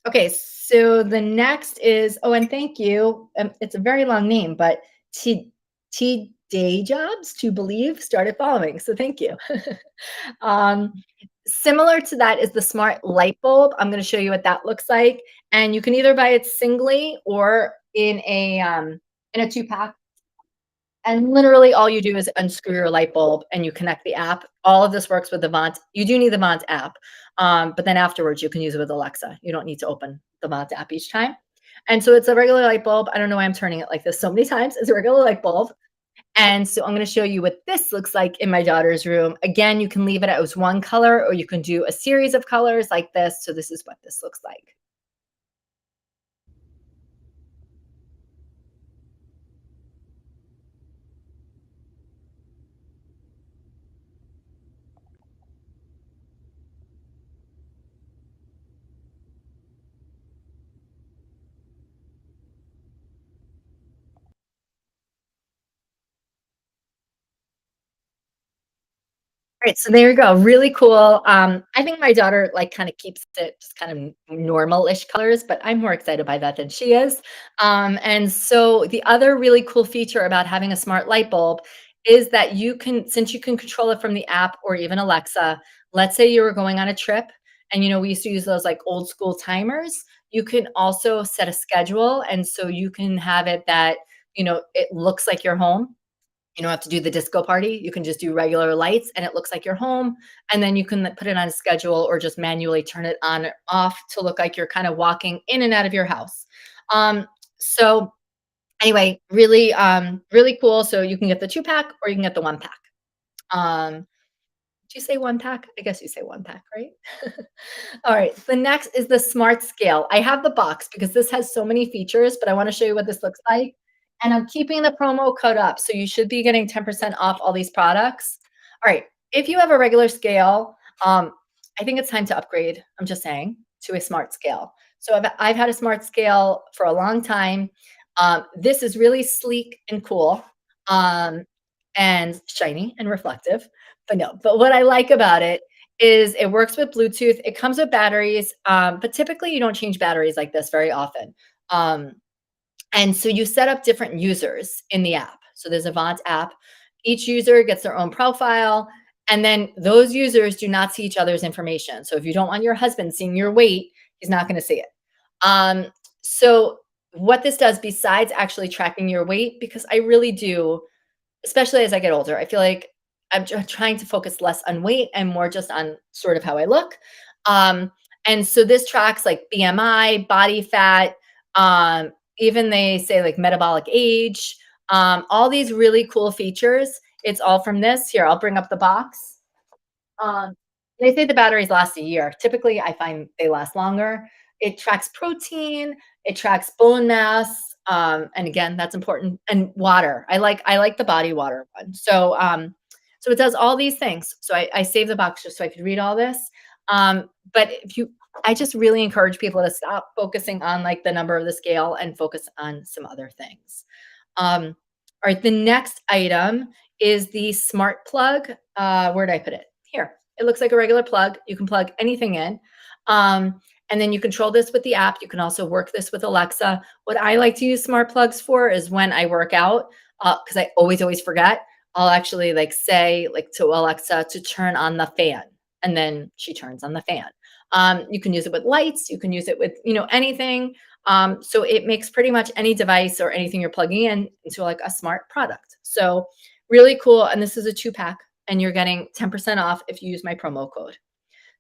okay, so the next is, oh, and thank you. It's a very long name, but T T Day Jobs to Believe started following. So thank you. um, Similar to that is the smart light bulb. I'm going to show you what that looks like, and you can either buy it singly or in a two pack. And literally all you do is unscrew your light bulb and you connect the app. All of this works with the Vont. You do need the Vont app, but then afterwards you can use it with Alexa. You don't need to open the Vont app each time. And so it's a regular light bulb. I don't know why I'm turning it like this so many times. It's a regular light bulb. And so I'm going to show you what this looks like in my daughter's room. Again, you can leave it as one color or you can do a series of colors like this. So this is what this looks like. Right, so there you go, really cool. I think my daughter, like, kinda keeps it just kind of normal-ish colors, but I'm more excited by that than she is. And so the other really cool feature about having a smart light bulb is that since you can control it from the app or even Alexa, let's say you were going on a trip and, we used to use those, like, old school timers, you can also set a schedule, and so you can have it that, it looks like you're home. You don't have to do the disco party. You can just do regular lights and it looks like you're home. And then you can put it on a schedule or just manually turn it on or off to look like you're kind of walking in and out of your house. So anyway, really, really cool. So you can get the two pack or you can get the one pack. Um, do you say one pack? I guess you say one pack, right? All right. The next is the smart scale. I have the box because this has so many features, but I want to show you what this looks like. And I'm keeping the promo code up. So you should be getting 10% off all these products. All right. If you have a regular scale, I think it's time to upgrade. I'm just saying, to a smart scale. So I've had a smart scale for a long time. This is really sleek and cool, and shiny and reflective. But no, but what I like about it is it works with Bluetooth. It comes with batteries, but typically you don't change batteries like this very often. Um, and so you set up different users in the app. So there's a Vont app. Each user gets their own profile. And then those users do not see each other's information. So if you don't want your husband seeing your weight, he's not going to see it. Um, so what this does, besides actually tracking your weight, because I really do, especially as I get older, I feel like I'm trying to focus less on weight and more just on sort of how I look. Um, and so this tracks like BMI, body fat, even they say like metabolic age, all these really cool features. It's all from this. Here, I'll bring up the box. Um, they say the batteries last a year. Typically, I find they last longer. It tracks protein, it tracks bone mass, and again, that's important. And water. I like the body water one. So it does all these things. So I saved the box just so I could read all this. But I just really encourage people to stop focusing on like the number of the scale and focus on some other things. All right, the next item is the smart plug. Where did I put it? Here. It looks like a regular plug. You can plug anything in. And then you control this with the app. You can also work this with Alexa. What I like to use smart plugs for is when I work out, because I always forget. I'll actually like say like to Alexa to turn on the fan, and then she turns on the fan. You can use it with lights. You can use it with anything. So it makes pretty much any device or anything you're plugging in into like a smart product. So really cool. And this is a two pack, and you're getting 10% off if you use my promo code.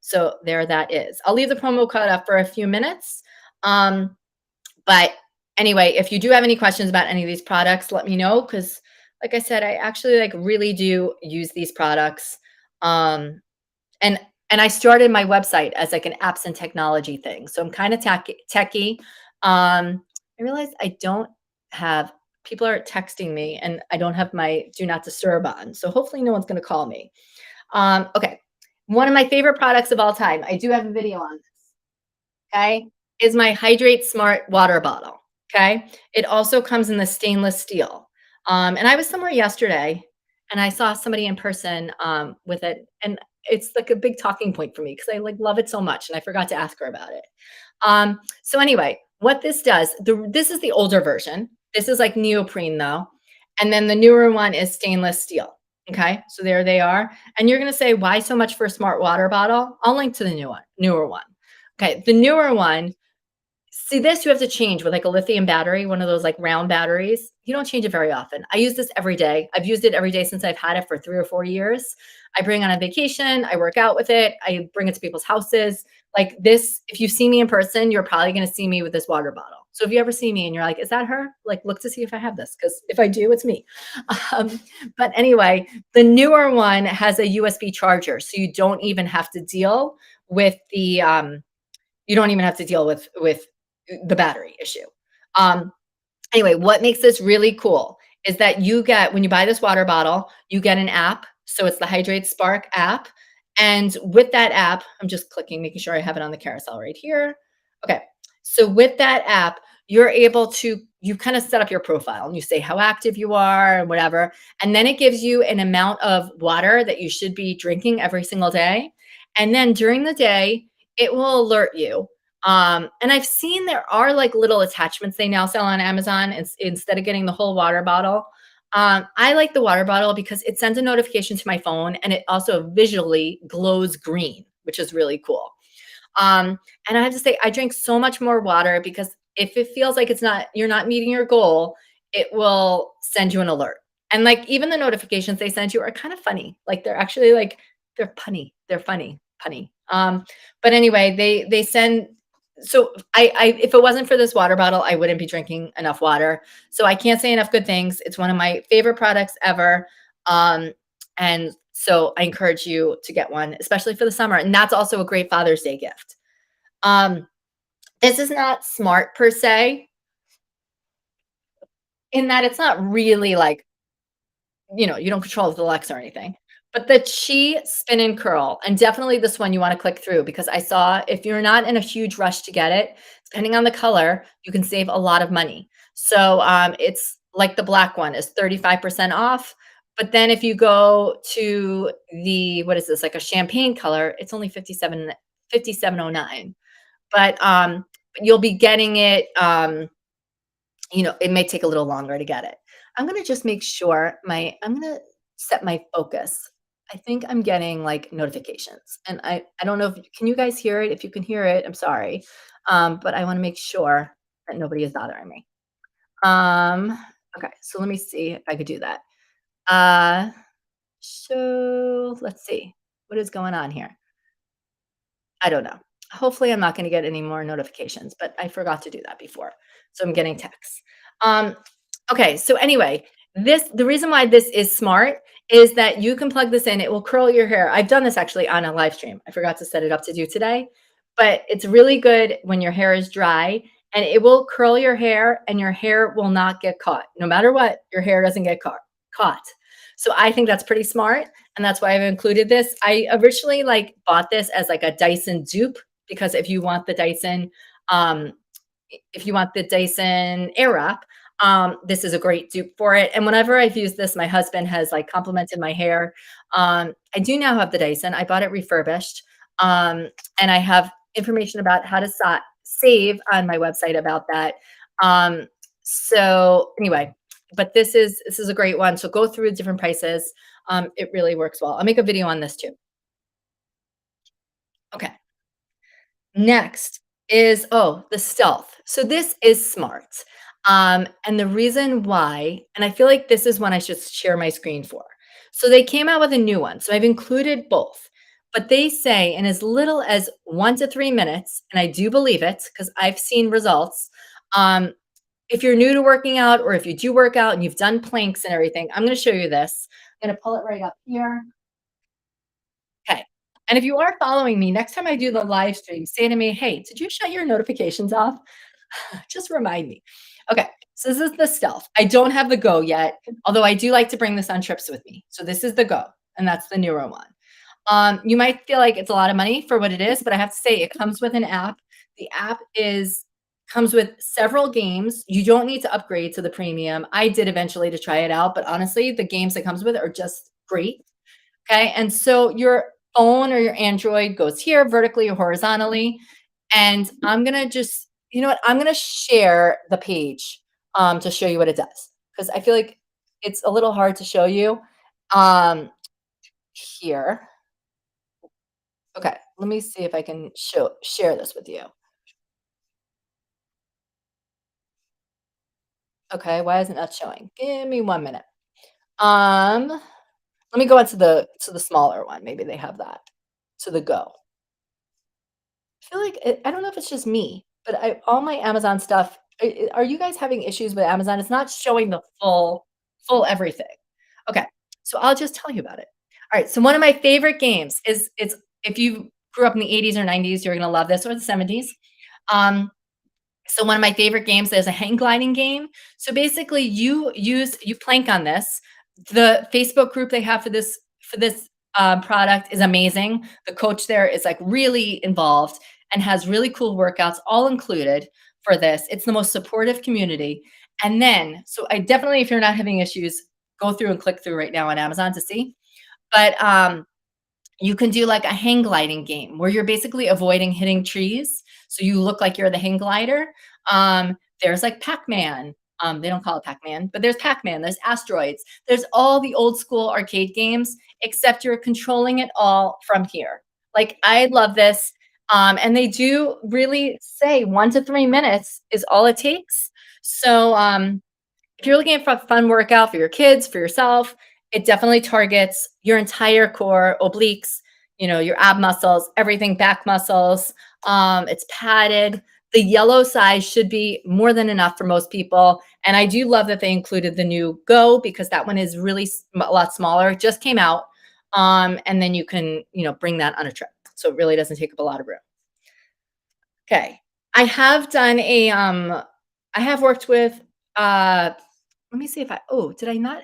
So there that is. I'll leave the promo code up for a few minutes. But anyway, if you do have any questions about any of these products, let me know, because like I said, I actually like really do use these products. And I started my website as like an apps and technology thing. So I'm kind of techie. I realized I don't have people are texting me and I don't have my do not disturb on. So hopefully no one's going to call me. Okay. One of my favorite products of all time. I do have a video on this. Okay. is my Hydrate Smart water bottle. Okay. It also comes in the stainless steel. And I was somewhere yesterday and I saw somebody in person with it. And it's like a big talking point for me because I like love it so much. And I forgot to ask her about it. So anyway, what this does, this is the older version. This is like neoprene though. And then the newer one is stainless steel. Okay. So there they are. And you're going to say, why so much for a smart water bottle? I'll link to the newer one. Okay. The newer one, see this you have to change with like a lithium battery, one of those like round batteries. You don't change it very often. I use this every day. I've used it every day since I've had it for 3 or 4 years. I bring it on a vacation, I work out with it, I bring it to people's houses. Like this, if you see me in person, you're probably going to see me with this water bottle. So if you ever see me and you're like, is that her? Like, look to see if I have this. Because if I do, it's me. Um, but anyway, the newer one has a USB charger. So you don't even have to deal with the you don't even have to deal with the battery issue. Um, anyway, what makes this really cool is that you get when you buy this water bottle, you get an app. So it's the Hydrate Spark app. And with that app, I'm just clicking, making sure I have it on the carousel right here. Okay. So with that app, you're able to, you kind of set up your profile and you say how active you are and whatever. And then it gives you an amount of water that you should be drinking every single day. And then during the day, it will alert you. And I've seen there are like little attachments they now sell on Amazon instead of getting the whole water bottle. I like the water bottle because it sends a notification to my phone and it also visually glows green, which is really cool. And I have to say, I drink so much more water because if it feels like you're not meeting your goal, it will send you an alert. And like even the notifications they send you are kind of funny. Like they're actually like they're punny. They're funny, punny. But anyway, they send. So I if it wasn't for this water bottle, I wouldn't be drinking enough water. So I can't say enough good things. It's one of my favorite products ever. And so I encourage you to get one, especially for the summer. And that's also a great Father's Day gift. Um, this is not smart per se, in that it's not really like, you don't control the Lex or anything. But the Chi Spin and Curl, and definitely this one you want to click through because I saw if you're not in a huge rush to get it, depending on the color, you can save a lot of money. So it's like the black one is 35% off. But then if you go to the, what is this, like a champagne color, it's only 57.09. But you'll be getting it it may take a little longer to get it. I'm gonna just make sure I'm gonna set my focus. I think I'm getting like notifications and I don't know if can you guys hear it? If you can hear it, I'm sorry. But I want to make sure that nobody is bothering me. Um, okay, so let me see if I could do that. Uh, so let's see what is going on here. I don't know. Hopefully, I'm not going to get any more notifications, but I forgot to do that before. So I'm getting texts. Um, okay. So anyway, the reason why this is smart is that you can plug this in. It will curl your hair. I've done this actually on a live stream. I forgot to set it up to do today, but it's really good when your hair is dry and it will curl your hair and your hair will not get caught. No matter what, your hair doesn't get caught. So I think that's pretty smart. And that's why I've included this. I originally like bought this as like a Dyson dupe because um, if you want the Dyson Airwrap, this is a great dupe for it. And whenever I've used this, my husband has like complimented my hair. I do now have the Dyson. I bought it refurbished, and I have information about how to save on my website about that. So anyway, but this is a great one. So go through the different prices. It really works well. I'll make a video on this too. Okay. Next is, the stealth. So this is smart. And the reason why, and I feel like this is one I should share my screen for. So they came out with a new one. So I've included both. But they say in as little as 1 to 3 minutes, and I do believe it because I've seen results. Um, if you're new to working out or if you do work out and you've done planks and everything, I'm going to show you this. I'm going to pull it right up here. Okay. And if you are following me, next time I do the live stream, say to me, hey, did you shut your notifications off? Just remind me. Okay. So this is the stealth. I don't have the go yet, although I do like to bring this on trips with me. So this is the go, and that's the newer one. You might feel like it's a lot of money for what it is, but I have to say it comes with an app The app is comes with several games. You don't need to upgrade to the premium. I did eventually to try it out, but honestly, the games it comes with are just great. Okay. And so your phone or your Android goes here vertically or horizontally. And I'm going to just, you know what? I'm going to share the page to show you what it does because I feel like it's a little hard to show you here. Okay. Let me see if I can share this with you. Okay. Why isn't that showing? Give me 1 minute. Um, let me go on to the smaller one. Maybe they have that to the go. I feel like I don't know if it's just me, but all my Amazon stuff. Are you guys having issues with Amazon? It's not showing the full everything. Okay, so I'll just tell you about it. All right, so one of my favorite games is it's if you grew up in the 80s or 90s, you're gonna love this, or the 70s. Um, so one of my favorite games is a hang gliding game. So basically, you plank on this. The Facebook group they have for this product is amazing. The coach there is like really involved and has really cool workouts all included for this. It's the most supportive community. And then, so I definitely, if you're not having issues, go through and click through right now on Amazon to see. But you can do like a hang gliding game where you're basically avoiding hitting trees. So you look like you're the hang glider. There's like Pac-Man. They don't call it Pac-Man, but there's Pac-Man, there's asteroids, there's all the old school arcade games, except you're controlling it all from here. Like I love this. And they do really say 1 to 3 minutes is all it takes. So if you're looking for a fun workout for your kids, for yourself, it definitely targets your entire core, obliques, your ab muscles, everything, back muscles. It's padded. The yellow size should be more than enough for most people. And I do love that they included the new Go because that one is really a lot smaller. It just came out. And then you can, bring that on a trip. So it really doesn't take up a lot of room. Okay. I have done I have worked with let me see if did I not?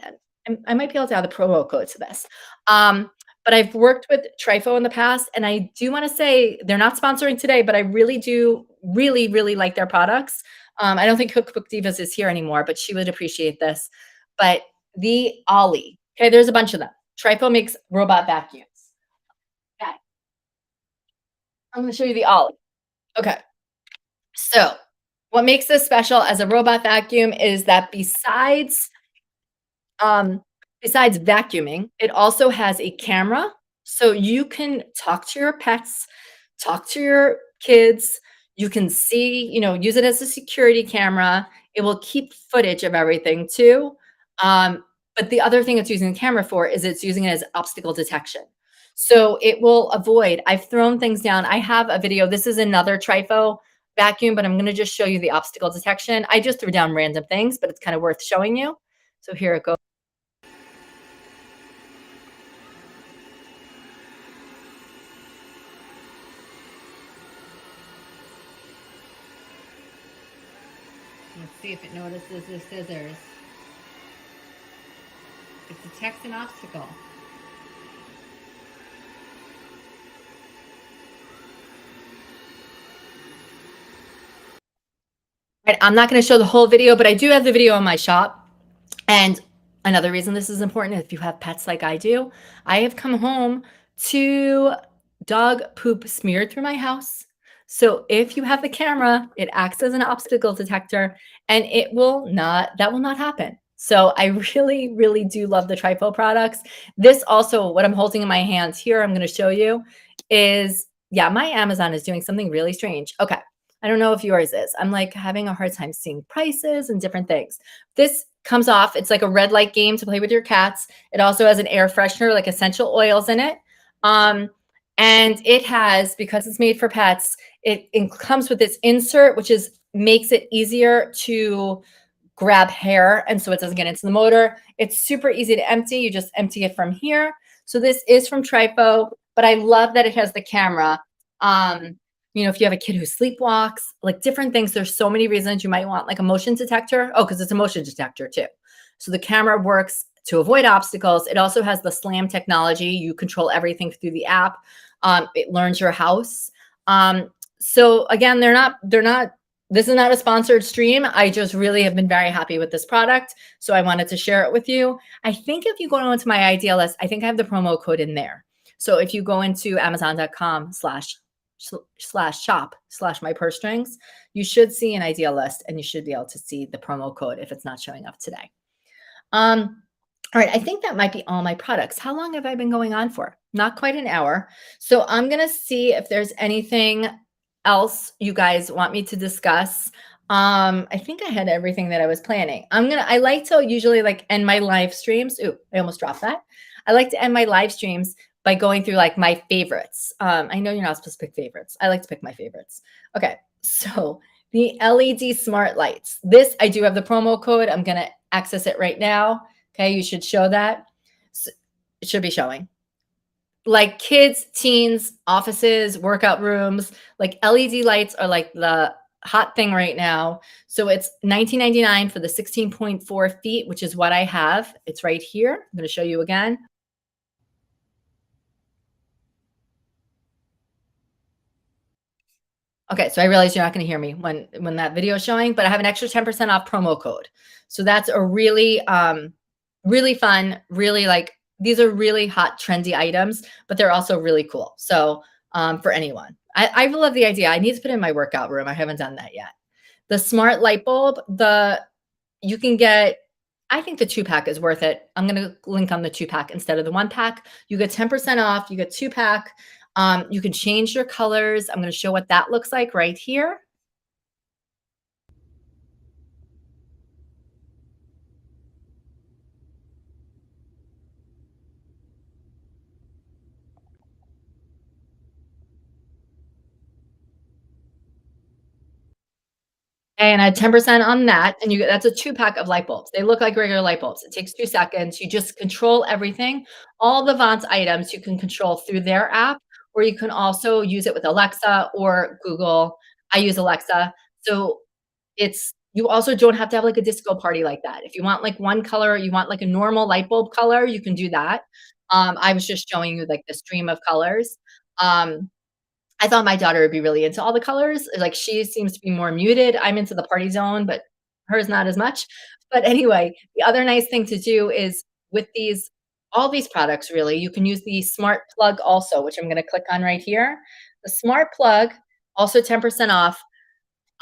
I might be able to add the promo code to this. But I've worked with Trifo in the past, and I do want to say they're not sponsoring today, but I really do really, really like their products. I don't think Cookbook Divas is here anymore, but she would appreciate this. But the Ollie, okay, there's a bunch of them. Trifo makes robot vacuums. Okay. I'm going to show you the Ollie. Okay. So what makes this special as a robot vacuum is that um, besides vacuuming, it also has a camera, so you can talk to your pets, talk to your kids. You can see, use it as a security camera. It will keep footage of everything too. But the other thing it's using the camera for is it's using it as obstacle detection. So it will avoid. I've thrown things down. I have a video. This is another Trifo vacuum, but I'm going to just show you the obstacle detection. I just threw down random things, but it's kind of worth showing you. So here it goes. Let's see if it notices the scissors. It detects an obstacle. Right, I'm not going to show the whole video, but I do have the video in my shop. And another reason this is important, if you have pets like I do, I have come home to dog poop smeared through my house. So if you have the camera, it acts as an obstacle detector and that will not happen. So I really, really do love the Trifo products. This also, what I'm holding in my hands here, I'm going to show you is, yeah, my Amazon is doing something really strange. Okay. I don't know if yours is. I'm like having a hard time seeing prices and different things. This comes off. It's like a red light game to play with your cats. It also has an air freshener, like essential oils in it. And it has, because it's made for pets, it comes with this insert, which makes it easier to grab hair. And so it doesn't get into the motor. It's super easy to empty. You just empty it from here. So this is from Trifo, but I love that it has the camera. If you have a kid who sleepwalks, like different things, there's so many reasons you might want like a motion detector. Oh, because it's a motion detector too. So the camera works to avoid obstacles. It also has the SLAM technology. You control everything through the app. It learns your house. So again, they're not this is not a sponsored stream. I just really have been very happy with this product. So I wanted to share it with you. I think if you go into my idea list, I think I have the promo code in there. So if you go into amazon.com slash shop slash my purse strings, you should see an idea list and you should be able to see the promo code if it's not showing up today. All right, I think that might be all my products. How long have I been going on for? Not quite an hour. So I'm going to see if there's anything else you guys want me to discuss. I think I had everything that I was planning. I like to usually like end my live streams. Ooh, I almost dropped that. I like to end my live streams by going through like my favorites. I know you're not supposed to pick favorites. I like to pick my favorites. Okay, so the LED smart lights. This, I do have the promo code. I'm going to access it right now. Okay, you should show that. It should be showing. Like kids, teens, offices, workout rooms, like LED lights are like the hot thing right now. So it's $19.99 for the 16.4 feet, which is what I have. It's right here. I'm going to show you again. Okay, so I realize you're not going to hear me when that video is showing, but I have an extra 10% off promo code. So that's a really really fun, really like these are really hot trendy items, but they're also really cool. So for anyone. I love the idea. I need to put it in my workout room. I haven't done that yet. The smart light bulb, you can get I think the 2-pack is worth it. I'm going to link on the 2-pack instead of the 1-pack. You get 10% off. You get 2-pack. You can change your colors. I'm going to show what that looks like right here. And I had 10% on that, and you get that's a 2-pack of light bulbs. They look like regular light bulbs. It takes 2 seconds. You just control everything. All the Vont items you can control through their app, or you can also use it with Alexa or Google. I use Alexa. So it's you also don't have to have, like, a disco party like that. If you want, like, one color, you want, like, a normal light bulb color, you can do that. I was just showing you, like, the stream of colors. Um, I thought my daughter would be really into all the colors. Like, she seems to be more muted. I'm into the party zone, but hers not as much. But anyway, the other nice thing to do is with all these products really, you can use the smart plug also, which I'm gonna click on right here. The smart plug, also 10% off.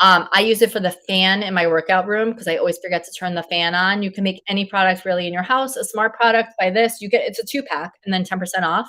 I use it for the fan in my workout room because I always forget to turn the fan on. You can make any product really in your house, a smart product by this. It's a 2-pack and then 10% off.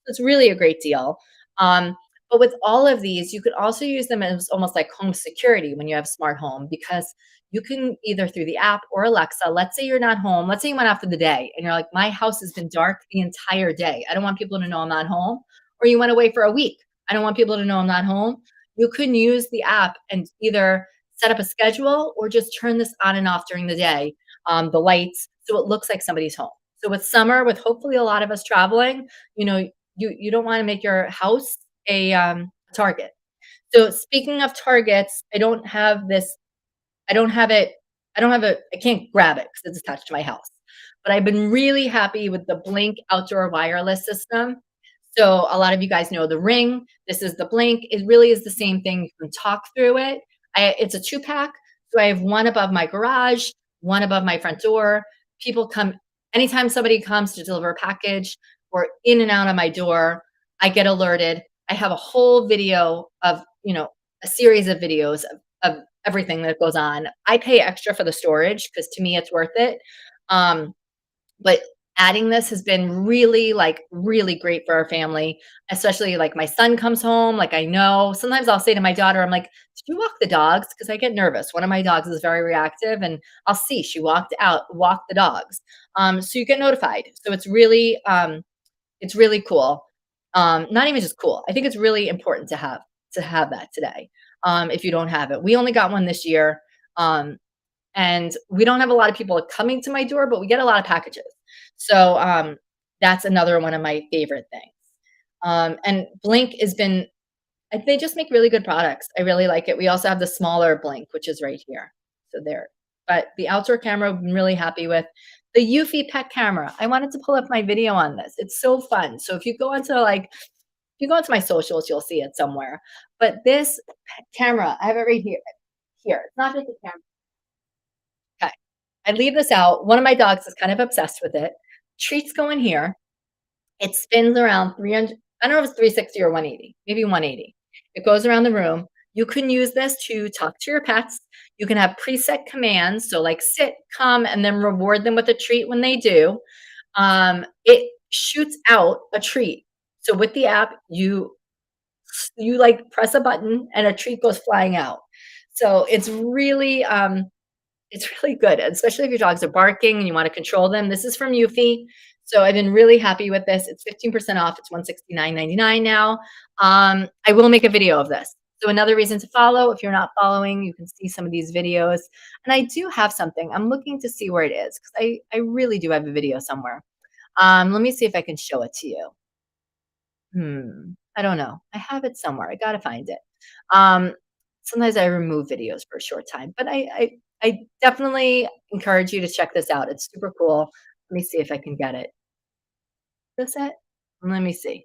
It's really a great deal. Um, but with all of these, you could also use them as almost like home security when you have smart home because you can either through the app or Alexa, let's say you're not home, let's say you went out for the day and you're like, my house has been dark the entire day. I don't want people to know I'm not home. Or you went away for a week. I don't want people to know I'm not home. You can use the app and either set up a schedule or just turn this on and off during the day, the lights, so it looks like somebody's home. So with summer, with hopefully a lot of us traveling, you don't want to make your house a target. So speaking of targets, I don't have it. I can't grab it because it's attached to my house. But I've been really happy with the Blink outdoor wireless system. So a lot of you guys know the Ring. This is the Blink. It really is the same thing. You can talk through it. It's a 2-pack. So I have one above my garage, one above my front door. People come anytime somebody comes to deliver a package or in and out of my door, I get alerted. I have a whole video of, a series of videos of everything that goes on. I pay extra for the storage because to me it's worth it. But adding this has been really, like, really great for our family, especially, like, my son comes home, like, I know sometimes I'll say to my daughter, I'm like, "Did you walk the dogs?" Because I get nervous. One of my dogs is very reactive, and I'll see she walked the dogs. So you get notified. So it's really cool. Not even just cool. I think it's really important to have that today, if you don't have it. We only got one this year, and we don't have a lot of people coming to my door, but we get a lot of packages. So, that's another one of my favorite things. And Blink has been they just make really good products. I really like it. We also have the smaller Blink, which is right here. So there. But the outdoor camera, I've been really happy with. The Eufy pet camera. I wanted to pull up my video on this. It's so fun. So if you go onto like you go into my socials, you'll see it somewhere. But this camera, I have it right here. Here, it's not just a camera. Okay. I leave this out. One of my dogs is kind of obsessed with it. Treats go in here. It spins around 300. I don't know if it's 360 or 180, maybe 180. It goes around the room. You can use this to talk to your pets. You can have preset commands. So, like sit, come, and then reward them with a treat when they do. It shoots out a treat. So, with the app, you like press a button and a treat goes flying out. So, it's really good, especially if your dogs are barking and you wanna control them. This is from Eufy, so I've been really happy with this. It's 15% off. It's 169.99 now. I will make a video of this. So another reason to follow, if you're not following, you can see some of these videos. And I do have something. I'm looking to see where it is because I really do have a video somewhere. Let me see if I can show it to you. I don't know. I have it somewhere. I gotta find it. Um, Sometimes I remove videos for a short time, but I definitely encourage you to check this out. It's super cool. Let me see if I can get it. Is this it? Let me see.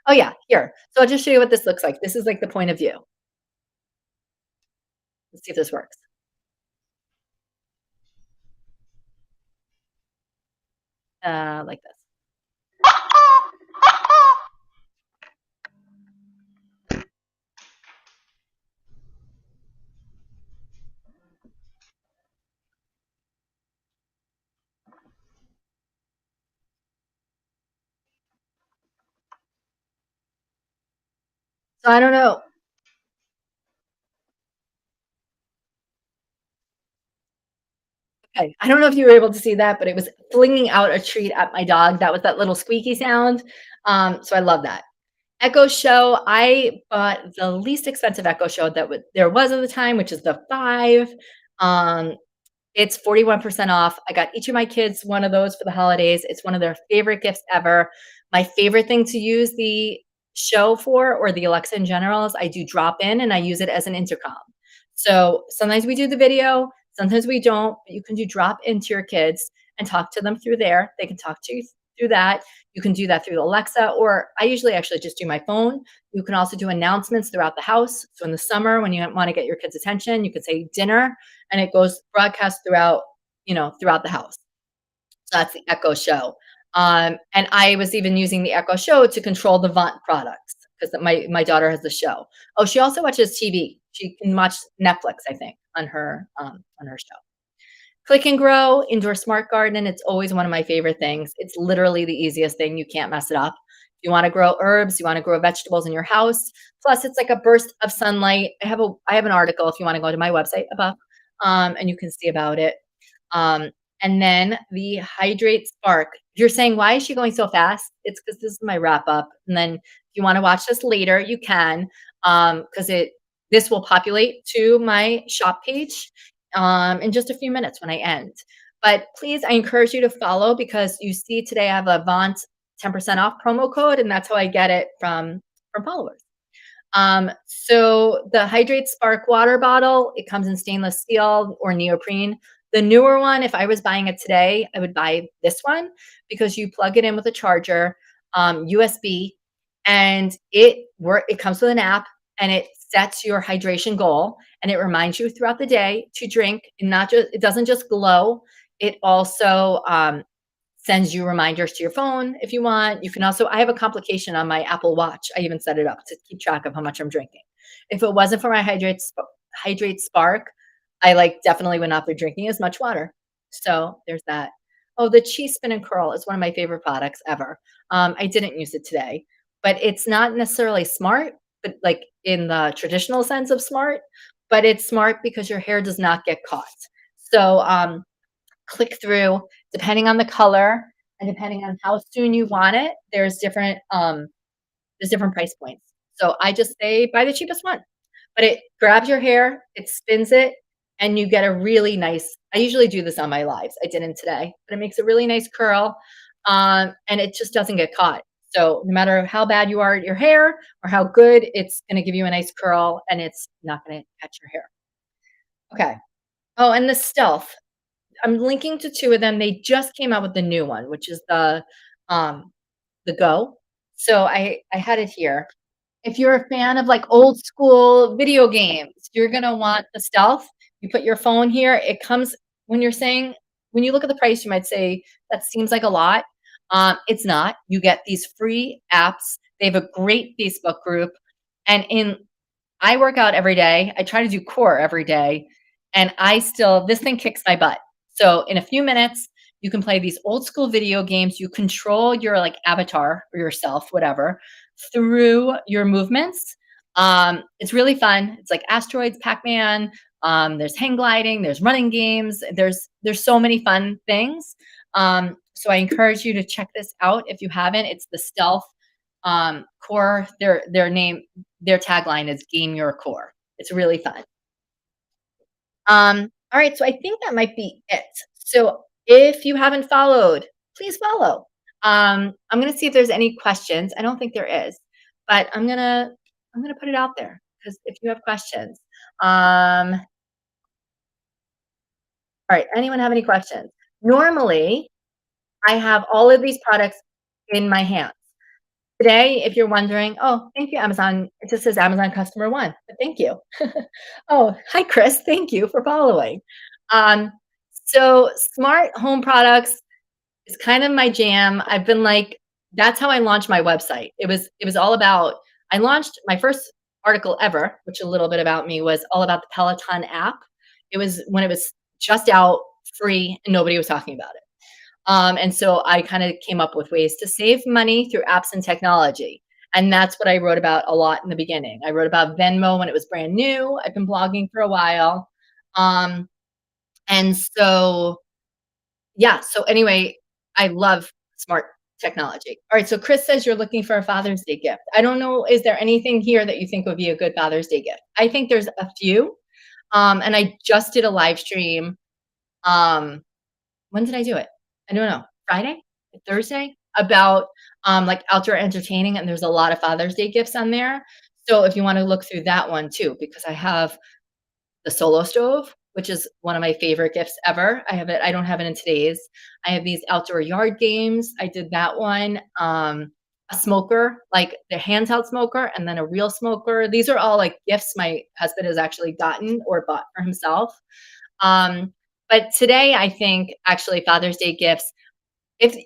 Oh yeah, here. So I'll just show you what this looks like. This is like the point of view. Let's see if this works. Like this. So I don't know. Okay, I don't know if you were able to see that, but it was flinging out a treat at my dog. That was that little squeaky sound. So I love that. Echo Show, I bought the least expensive Echo Show that there was at the time, which is the 5. Um, it's 41% off. I got each of my kids one of those for the holidays. It's one of their favorite gifts ever. My favorite thing to use the Show for, or the Alexa in general, is I do drop in and I use it as an intercom. So sometimes we do the video, sometimes we don't, but you can do drop into your kids and talk to them through there. They can talk to you through that. You can do that through Alexa, or I usually actually just do my phone. You can also do announcements throughout the house. So in the summer, when you want to get your kids' attention, you could say dinner and it goes broadcast throughout, throughout the house. So that's the Echo Show. And I was even using the Echo Show to control the Vont products because my daughter has the show. Oh, she also watches TV. She can watch Netflix, I think, on her show. Click and Grow, indoor smart garden. It's always one of my favorite things. It's literally the easiest thing. You can't mess it up. If you want to grow herbs, you want to grow vegetables in your house. Plus, it's like a burst of sunlight. I have an article if you want to go to my website above, and you can see about it. Um, and then the Hydrate Spark. If you're saying, why is she going so fast? It's because this is my wrap up. And then if you want to watch this later, you can, because this will populate to my shop page in just a few minutes when I end. But please, I encourage you to follow because you see today I have a Vont 10% off promo code, and that's how I get it from followers. So the Hydrate Spark water bottle, it comes in stainless steel or neoprene. The newer one, if I was buying it today, I would buy this one because you plug it in with a charger, USB, and it comes with an app and it sets your hydration goal and it reminds you throughout the day to drink. And not just it doesn't just glow, it also sends you reminders to your phone if you want. You can also, I have a complication on my Apple Watch. I even set it up to keep track of how much I'm drinking. If it wasn't for my Hydrate Spark, I definitely would not be drinking as much water. So there's that. Oh, the cheese spin and curl is one of my favorite products ever. I didn't use it today, but it's not necessarily smart, but like in the traditional sense of smart, but it's smart because your hair does not get caught. So click through, depending on the color and depending on how soon you want it, there's different price points. So I just say buy the cheapest one. But it grabs your hair, it spins it, and you get a really nice. I usually do this on my lives. I didn't today, but it makes a really nice curl, and it just doesn't get caught. So no matter how bad you are at your hair or how good, it's going to give you a nice curl, and it's not going to catch your hair. Okay. Oh, and the Stealth. I'm linking to two of them. They just came out with the new one, which is um, the Go. So I had it here. If you're a fan of like old school video games, you're gonna want the stealth. You put your phone here. It comes when you're saying when you look at the price, you might say that seems like a lot. It's not. You get these free apps. They have a great Facebook group, and in I work out every day. I try to do core every day, and I still this thing kicks my butt. So in a few minutes, you can play these old school video games. You control your like avatar or yourself, whatever, through your movements. It's really fun. It's like asteroids, Pac-Man. There's hang gliding. There's running games. There's so many fun things. So I encourage you to check this out if you haven't. It's the Stealth Core. Their tagline is "Game Your Core." It's really fun. All right, so I think that might be it. So if you haven't followed, please follow. I'm gonna see if there's any questions. I don't think there is, but I'm gonna put it out there because if you have questions, all right. Anyone have any questions? Normally, I have all of these products in my hands. Today, if you're wondering, oh, thank you, Amazon. It just says Amazon customer one, but thank you. Oh, hi, Chris. Thank you for following. Um, so smart home products is kind of my jam. I've been like, that's how I launched my website. It was all about, I launched my first article ever, which a little bit about me was all about the Peloton app. It was when it was just out free and nobody was talking about it. And so I kind of came up with ways to save money through apps and technology. And that's what I wrote about a lot in the beginning. I wrote about Venmo when it was brand new. I've been blogging for a while. Um, and so, yeah. So, anyway, I love smart technology. All right. So, Chris says you're looking for a Father's Day gift. I don't know. Is there anything here that you think would be a good Father's Day gift? I think there's a few. And I just did a live stream. Um, when did I do it? I don't know. Friday? Thursday? About like outdoor entertaining, and there's a lot of Father's Day gifts on there. So if you want to look through that one too, because I have the solo stove, which is one of my favorite gifts ever. I have it. I don't have it in today's. I have these outdoor yard games. I did that one. A smoker, like the handheld smoker, and then a real smoker. These are all like gifts my husband has actually gotten or bought for himself. Um, but today, I think actually Father's Day gifts. If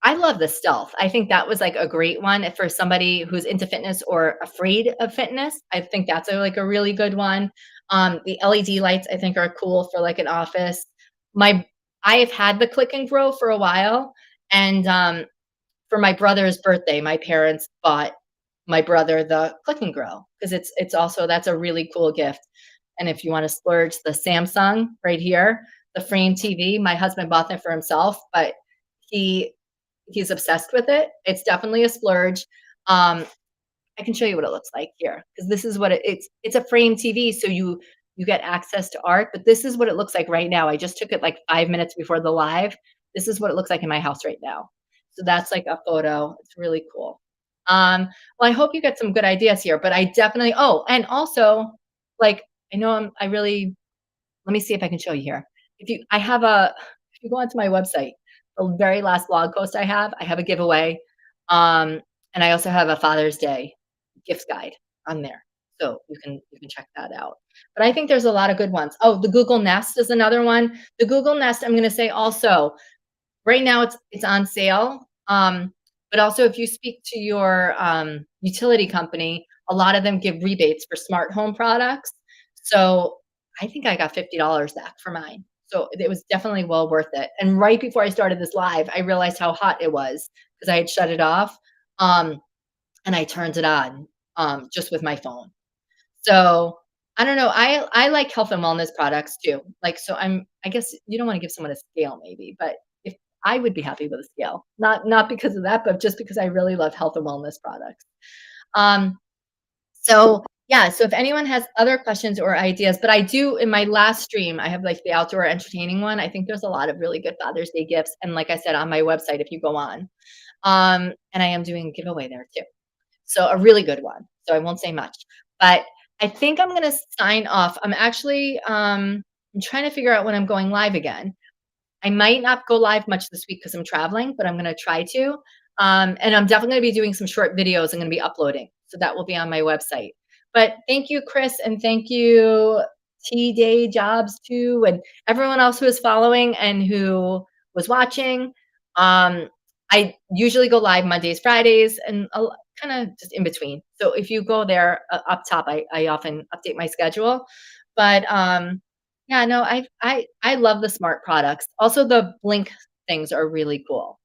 I love the stealth. I think that was like a great one for somebody who's into fitness or afraid of fitness. I think that's like a really good one. The LED lights I think are cool for like an office. My I have had the click and grow for a while, and for my brother's birthday, my parents bought my brother the click and grow because it's also that's a really cool gift. And if you want to splurge, the Samsung right here, the frame TV, my husband bought that for himself, but he he's obsessed with it. It's definitely a splurge. I can show you what it looks like here because this is what it's a frame TV, so you get access to art, but this is what it looks like right now. I just took it like 5 minutes before the live. This is what it looks like in my house right now. So that's like a photo. It's really cool. Well, I hope you get some good ideas here, but I definitely and also like I know I really let me see if I can show you here. If you go onto my website, the very last blog post I have a giveaway. Um, and I also have a Father's Day gift guide on there. So you can check that out. But I think there's a lot of good ones. Oh, the Google Nest is another one. The Google Nest, I'm gonna say also, right now it's on sale. But also if you speak to your utility company, a lot of them give rebates for smart home products. So I think I got $50 back for mine. So it was definitely well worth it. And right before I started this live, I realized how hot it was because I had shut it off. Um, and I turned it on just with my phone. So I don't know. I like health and wellness products too. Like so I guess you don't want to give someone a scale maybe, but if I would be happy with a scale. Not because of that, but just because I really love health and wellness products. Um so yeah, so if anyone has other questions or ideas, but I do in my last stream, I have like the outdoor entertaining one. I think there's a lot of really good Father's Day gifts. And like I said, on my website, if you go on, and I am doing a giveaway there too. So a really good one. So I won't say much, but I think I'm going to sign off. I'm actually, I'm trying to figure out when I'm going live again. I might not go live much this week because I'm traveling, but I'm going to try to. And I'm definitely going to be doing some short videos I'm going to be uploading. So that will be on my website. But thank you, Chris, and thank you, T Day Jobs too, and everyone else who is following and who was watching. Um, I usually go live Mondays, Fridays, and kind of just in between. So if you go there up top, I often update my schedule. But yeah, no, I love the smart products. Also, the blink things are really cool.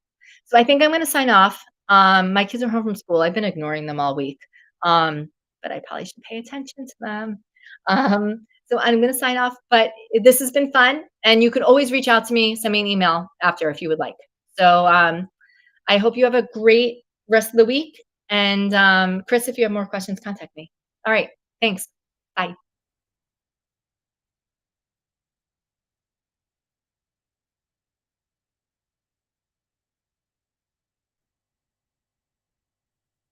So I think I'm going to sign off. My kids are home from school. I've been ignoring them all week, but I probably should pay attention to them. So I'm going to sign off. But this has been fun, and you can always reach out to me. Send me an email after if you would like. So I hope you have a great rest of the week. And Chris, if you have more questions, contact me. All right. Thanks. Bye.